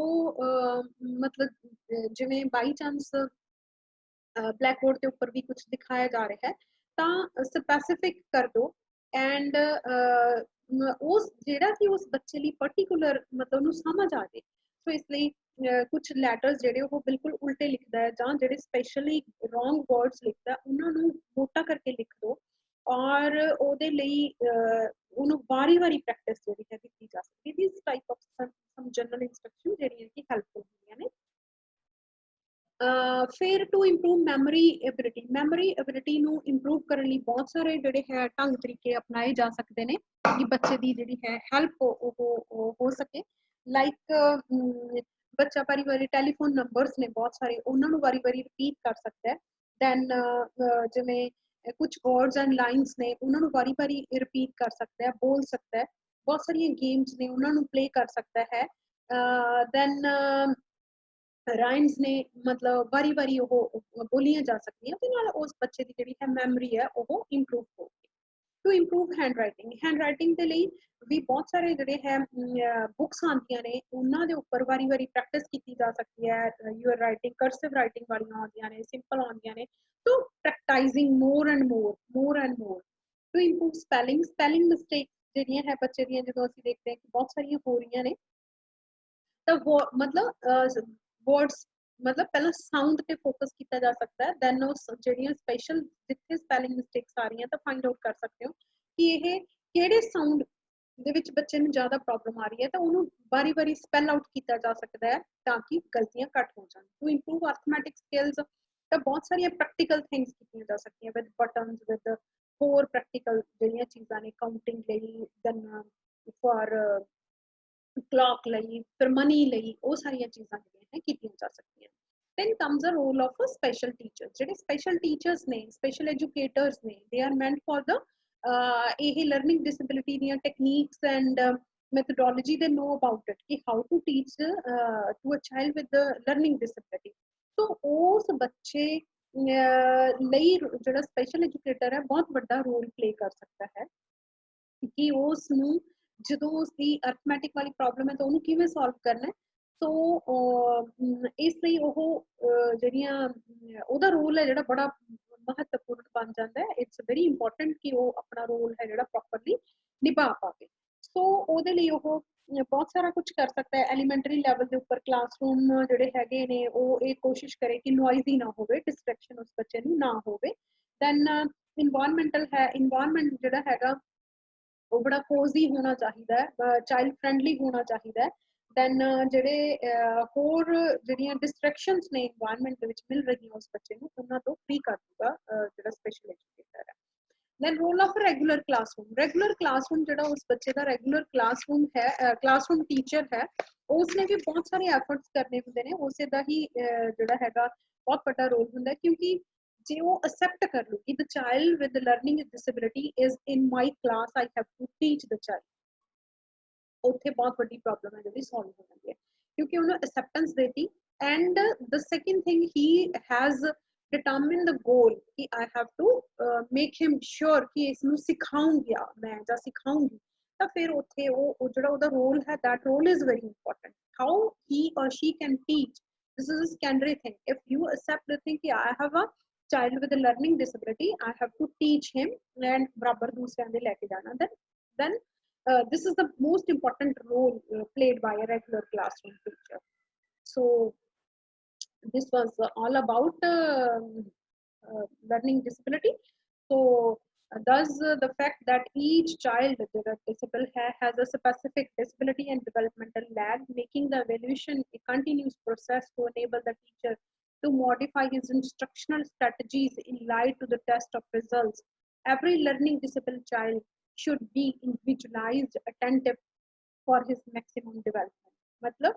ਮਤਲਬ ਜਿਵੇਂ ਬਾਈ ਚਾਂਸ ਬਲੈਕ ਬੋਰਡ ਦੇ ਉੱਪਰ ਵੀ ਕੁਝ ਦਿਖਾਇਆ ਜਾ ਰਿਹਾ ਹੈ ਤਾਂ ਸਪੈਸੀਫਿਕ ਕਰ ਦੋ ਐਂਡ ਉਸ ਜਿਹੜਾ ਕਿ ਉਸ ਬੱਚੇ ਲਈ ਪਾਰਟਿਕੂਲਰ ਮਤਲਬ ਉਹਨੂੰ ਸਮਝ ਆ ਜਾਏ ਸੋ ਇਸ ਲਈ ਕੁਝ ਲੈਟਰਸ ਜਿਹੜੇ ਉਹ ਬਿਲਕੁਲ ਉਲਟੇ ਲਿਖਦਾ ਹੈ ਜਾਂ ਜਿਹੜੇ ਸਪੈਸ਼ਲੀ ਰੋਂਗ ਵਰਡਸ ਲਿਖਦਾ ਉਹਨਾਂ ਨੂੰ ਮੋਟਾ ਕਰਕੇ ਲਿਖ ਦੋ ਔਰ ਉਹਦੇ ਲਈ ਉਹਨੂੰ ਵਾਰੀ ਪ੍ਰੈਕਟਿਸ ਜਿਹੜੀ ਹੈ ਕੀਤੀ ਜਾ ਸਕਦੀ ਹੈ ਇਸ type of some general instruction ਜਿਹੜੀਆਂ ਕਿ ਹੈਲਪਫੁਲ ਹੁੰਦੀਆਂ ਨੇ ਫਿਰ ਟੂ ਇੰਪਰੂਵ ਮੈਮਰੀ ਐਬਿਲਿਟੀ ਨੂੰ ਇੰਪਰੂਵ ਕਰਨ ਲਈ ਬਹੁਤ ਸਾਰੇ ਜਿਹੜੇ ਹੈ ਢੰਗ ਤਰੀਕੇ ਅਪਣਾਏ ਜਾ ਸਕਦੇ ਨੇ ਕਿ ਬੱਚੇ ਦੀ ਜਿਹੜੀ ਹੈ ਹੈਲਪ ਉਹ ਹੋ ਸਕੇ ਲਾਈਕ ਬੱਚਾ ਵਾਰੀ ਟੈਲੀਫੋਨ ਨੰਬਰਸ ਨੇ ਬਹੁਤ ਸਾਰੇ ਉਹਨਾਂ ਨੂੰ ਵਾਰੀ ਰਿਪੀਟ ਕਰ ਸਕਦਾ ਹੈ ਦੈਨ ਜਿਵੇਂ ਕੁਝ ਵਰਡਸ ਐਂਡ ਲਾਈਨਸ ਨੇ ਉਹਨਾਂ ਨੂੰ ਵਾਰੀ ਰਿਪੀਟ ਕਰ ਸਕਦਾ ਹੈ ਬੋਲ ਸਕਦਾ ਹੈ ਬਹੁਤ ਸਾਰੀਆਂ ਗੇਮਸ ਨੇ ਉਹਨਾਂ ਨੂੰ ਪਲੇ ਕਰ ਸਕਦਾ ਹੈ ਦੈਨ ਰਾਈਮਸ ਨੇ ਮਤਲਬ ਵਾਰੀ ਉਹ ਬੋਲੀਆਂ ਜਾ ਸਕਦੀਆਂ ਤੇ ਨਾਲ ਉਸ ਬੱਚੇ ਦੀ ਜਿਹੜੀ ਹੈ ਮੈਮਰੀ ਹੈ ਉਹ ਇੰਪਰੂਵ ਹੋਊਗੀ ਟੂ ਇੰਪਰੂਵ ਹੈਂਡ ਰਾਈਟਿੰਗ ਦੇ ਲਈ ਵੀ ਬਹੁਤ ਸਾਰੇ ਜਿਹੜੇ ਹੈ ਬੁੱਕਸ ਆਉਂਦੀਆਂ ਨੇ ਉਹਨਾਂ ਦੇ ਉੱਪਰ ਵਾਰੀ ਪ੍ਰੈਕਟਿਸ ਕੀਤੀ ਜਾ ਸਕਦੀ ਹੈ ਯੂਅਰ ਰਾਈਟਿੰਗ ਕਰਸਿਵ ਰਾਈਟਿੰਗ ਵਾਲੀਆਂ ਆਉਂਦੀਆਂ ਨੇ ਸਿੰਪਲ ਆਉਂਦੀਆਂ ਨੇ so practising more and more to improve spelling mistake ਜਿਹੜੀਆਂ ਹੈ ਬੱਚੇ ਦੀਆਂ ਜਦੋਂ ਅਸੀਂ ਦੇਖਦੇ ਹਾਂ ਕਿ ਬਹੁਤ ਸਾਰੀਆਂ ਹੋ ਰਹੀਆਂ ਨੇ ਤਾਂ ਮਤਲਬ ਵਰਡਸ ਮਤਲਬ ਪਹਿਲਾਂ ਸਾਊਂਡ ਤੇ ਫੋਕਸ ਕੀਤਾ ਜਾ ਸਕਦਾ ਹੈ ਦੈਨ ਉਹ ਜਿਹੜੀਆਂ ਸਪੈਸ਼ਲ ਜਿੱਥੇ ਸਪੈਲਿੰਗ ਮਿਸਟੇਕਸ ਆ ਰਹੀਆਂ ਤਾਂ ਫਾਈਂਡ ਆਊਟ ਕਰ ਸਕਦੇ ਹੋ ਕਿ ਇਹ ਕਿਹੜੇ ਸਾਊਂਡ ਦੇ ਵਿੱਚ ਬੱਚੇ ਨੂੰ ਜ਼ਿਆਦਾ ਪ੍ਰੋਬਲਮ ਆ ਰਹੀ ਹੈ ਤਾਂ ਉਹਨੂੰ ਵਾਰੀ ਸਪੈਲ ਆਊਟ ਕੀਤਾ ਜਾ ਸਕਦਾ ਹੈ ਤਾਂ ਕਿ ਗਲਤੀਆਂ ਘੱਟ ਹੋ ਜਾਣ ਟੂ ਇੰਪਰੂਵ ਅਰਥਮੈਟਿਕ ਸਕਿੱਲਸ ਤਾਂ ਬਹੁਤ ਸਾਰੀਆਂ ਪ੍ਰੈਕਟੀਕਲ ਥਿੰਗਸ ਕੀਤੀਆਂ ਜਾ ਸਕਦੀਆਂ ਵਿਦ ਬਟਨਸ ਵਿਦ ਹੋਰ ਪ੍ਰੈਕਟੀਕਲ ਜਿਹੜੀਆਂ ਚੀਜ਼ਾਂ ਨੇ ਕਾਊਂਟਿੰਗ ਲਈ ਦੈਨ ਫॉर ਕਲੌਕ ਲਈ ਫਿਰ ਮਨੀ ਲਈ ਉਹ ਸਾਰੀਆਂ ਚੀਜ਼ਾਂ ਜਿਹੜੀਆਂ ਹੈ ਕੀਤੀਆਂ ਜਾ ਸਕਦੀਆਂ then comes the role of a special teacher ਜਿਹੜੇ special teachers ਨੇ special educators ਨੇ they are meant for the ਇਹ learning disability ਦੀਆਂ techniques and methodology they know about it ਕਿ how to teach to a child with the learning disability so ਉਸ ਬੱਚੇ ਲਈ ਜਿਹੜਾ ਸਪੈਸ਼ਲ ਐਜੂਕੇਟਰ ਹੈ ਬਹੁਤ ਵੱਡਾ ਰੋਲ ਪਲੇ ਕਰ ਸਕਦਾ ਹੈ ਕਿ ਉਸ ਨੂੰ ਜਦੋਂ ਉਸਦੀ ਅਰਥਮੈਟਿਕ ਵਾਲੀ ਪ੍ਰੋਬਲਮ ਹੈ ਤਾਂ ਉਹਨੂੰ ਕਿਵੇਂ ਸੋਲਵ ਕਰਨਾ ਹੈ ਸੋ ਇਸ ਲਈ ਉਹ ਜਿਹੜੀਆਂ ਉਹਦਾ ਰੋਲ ਹੈ ਜਿਹੜਾ ਬੜਾ ਮਹੱਤਵਪੂਰਨ ਬਣ ਜਾਂਦਾ ਹੈ ਇਟਸ ਵੈਰੀ ਇੰਪੋਰਟੈਂਟ ਕਿ ਉਹ ਆਪਣਾ ਰੋਲ ਹੈ ਜਿਹੜਾ ਪ੍ਰੋਪਰਲੀ ਨਿਭਾ ਪਾਵੇ ਸੋ ਉਹਦੇ ਲਈ ਉਹ ਬਹੁਤ ਸਾਰਾ ਕੁਝ ਕਰ ਸਕਦਾ ਹੈ ਐਲੀਮੈਂਟਰੀ ਲੈਵਲ ਦੇ ਉੱਪਰ ਕਲਾਸਰੂਮ ਜਿਹੜੇ ਹੈਗੇ ਨੇ ਉਹ ਇਹ ਕੋਸ਼ਿਸ਼ ਕਰੇ ਕਿ ਨੋਇਜ਼ੀ ਨਾ ਹੋਵੇ ਡਿਸਟਰੈਕਸ਼ਨ ਉਸ ਬੱਚੇ ਨੂੰ ਨਾ ਹੋਵੇ ਦੈਨ ਇਨਵਾਇਰਨਮੈਂਟ ਜਿਹੜਾ ਹੈਗਾ ਉਹ ਬੜਾ ਕੋਜ਼ੀ ਹੋਣਾ ਚਾਹੀਦਾ ਹੈ ਚਾਈਲਡ ਫਰੈਂਡਲੀ ਹੋਣਾ ਚਾਹੀਦਾ ਹੈ ਦੈਨ ਜਿਹੜੇ ਹੋਰ ਜਿਹੜੀਆਂ ਡਿਸਟਰੈਕਸ਼ਨਸ ਨੇ ਇਨਵਾਇਰਨਮੈਂਟ ਦੇ ਵਿੱਚ ਮਿਲ ਰਹੀਆਂ ਉਸ ਬੱਚੇ ਨੂੰ ਉਹਨਾਂ ਤੋਂ ਫ੍ਰੀ ਕਰ ਦੂਗਾ ਜਿਹੜਾ ਸਪੈਸ਼ਲ ਐਜੂਕੇਟਰ ਹੈ then role of regular classroom ਜਿਹੜਾ ਉਸ ਬੱਚੇ ਦਾ ਰੈਗੂਲਰ ਕਲਾਸਰੂਮ ਟੀਚਰ ਹੈ ਉਸਨੇ ਵੀ ਬਹੁਤ ਸਾਰੇ ਐਫਰਟਸ ਕਰਨੇ ਹੁੰਦੇ ਨੇ ਉਸੇ ਦਾ ਹੀ ਜਿਹੜਾ ਹੈਗਾ ਬਹੁਤ ਵੱਡਾ ਰੋਲ ਹੁੰਦਾ ਕਿਉਂਕਿ ਜੇ ਉਹ ਅਸੈਪਟ ਕਰ ਲੂ ਕਿ the child with the learning disability is in my class I have to teach the child ਉੱਥੇ ਬਹੁਤ ਵੱਡੀ ਪ੍ਰੋਬਲਮ ਹੈ ਜਿਹੜੀ ਸੋਲਵ ਹੋ ਜਾਂਦੀ ਹੈ ਕਿਉਂਕਿ ਉਹਨੂੰ ਅਸੈਪਟੈਂਸ ਦੇਤੀ and the second thing he has determine the goal कि I have to make him sure कि इसਨੂੰ सिखाऊंगी मैं ਜਾਂ ਸਿਖਾਉਂਗੀ ਤਾਂ ਫਿਰ ਉੱਥੇ ਉਹ ਜਿਹੜਾ ਉਹਦਾ ਰੋਲ ਹੈ that role is very important how he or she can teach this is a secondary thing if you accept the thing कि I have a child with a learning disability I have to teach him and ਬਰਾਬਰ ਦੂਸਰਿਆਂ ਦੇ ਲੈ ਕੇ ਜਾਣਾ then this is the most important role played by a regular classroom teacher so this was all about learning disability so thus the fact that each child with a disabled has a specific disability and developmental lag making the evaluation a continuous process to enable the teacher to modify his instructional strategies in light to the test of results every learning disabled child should be individualized attentive for his maximum development मतलब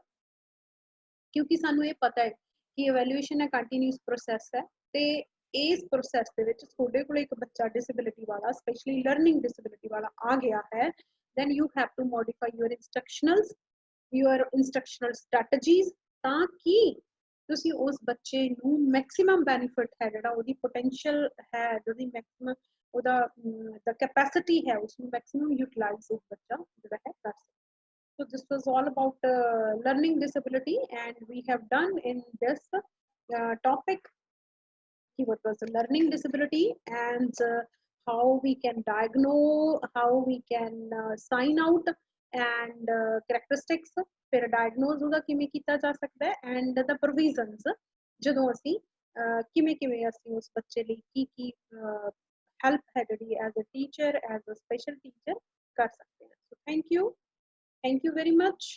क्योंकि सानू ये पता है कि evaluation है continuous process है ते इस प्रोसैस ਦੇ ਵਿੱਚ ਤੁਹਾਡੇ ਕੋਲ ਇੱਕ ਬੱਚਾ ਡਿਸੇਬਿਲਿਟੀ ਵਾਲਾ ਸਪੈਸ਼ਲੀ ਲਰਨਿੰਗ ਡਿਸੇਬਿਲਿਟੀ ਵਾਲਾ ਆ ਗਿਆ ਹੈ then you have to modify your instructional strategies ਤਾਂ ਕਿ ਤੁਸੀਂ ਉਸ ਬੱਚੇ ਨੂੰ ਮੈਕਸਿਮਮ ਬੈਨੀਫਿਟ ਹੈ ਜਿਹੜਾ ਉਹਦੀ ਪੋਟੈਂਸ਼ੀਅਲ ਹੈ ਜਿਹਦੀ ਮੈਕਸਿਮਮ ਉਹਦਾ ਦਾ ਕੈਪੈਸਿਟੀ ਹੈ ਉਸ ਨੂੰ ਮੈਕਸਿਮਮ ਯੂਟਿਲਾਈਜ਼ ਉਹ ਬੱਚਾ ਜਿਹੜਾ ਹੈ ਕਰ ਸਕੇ So this was all about learning disability and we have done in this topic what was the learning disability and how we can diagnose, how we can sign out and characteristics ਫਿਰ diagnose ਉਹਦਾ ਕਿਵੇਂ ਕੀਤਾ ਜਾ ਸਕਦਾ ਹੈ and the provisions ਜਦੋਂ ਅਸੀਂ ਕਿਵੇਂ ਅਸੀਂ ਉਸ ਬੱਚੇ ਲਈ ਕੀ help ਹੈ ਜਿਹੜੀ as a teacher as a special teacher ਕਰ ਸਕਦੇ ਹਾਂ so thank you very much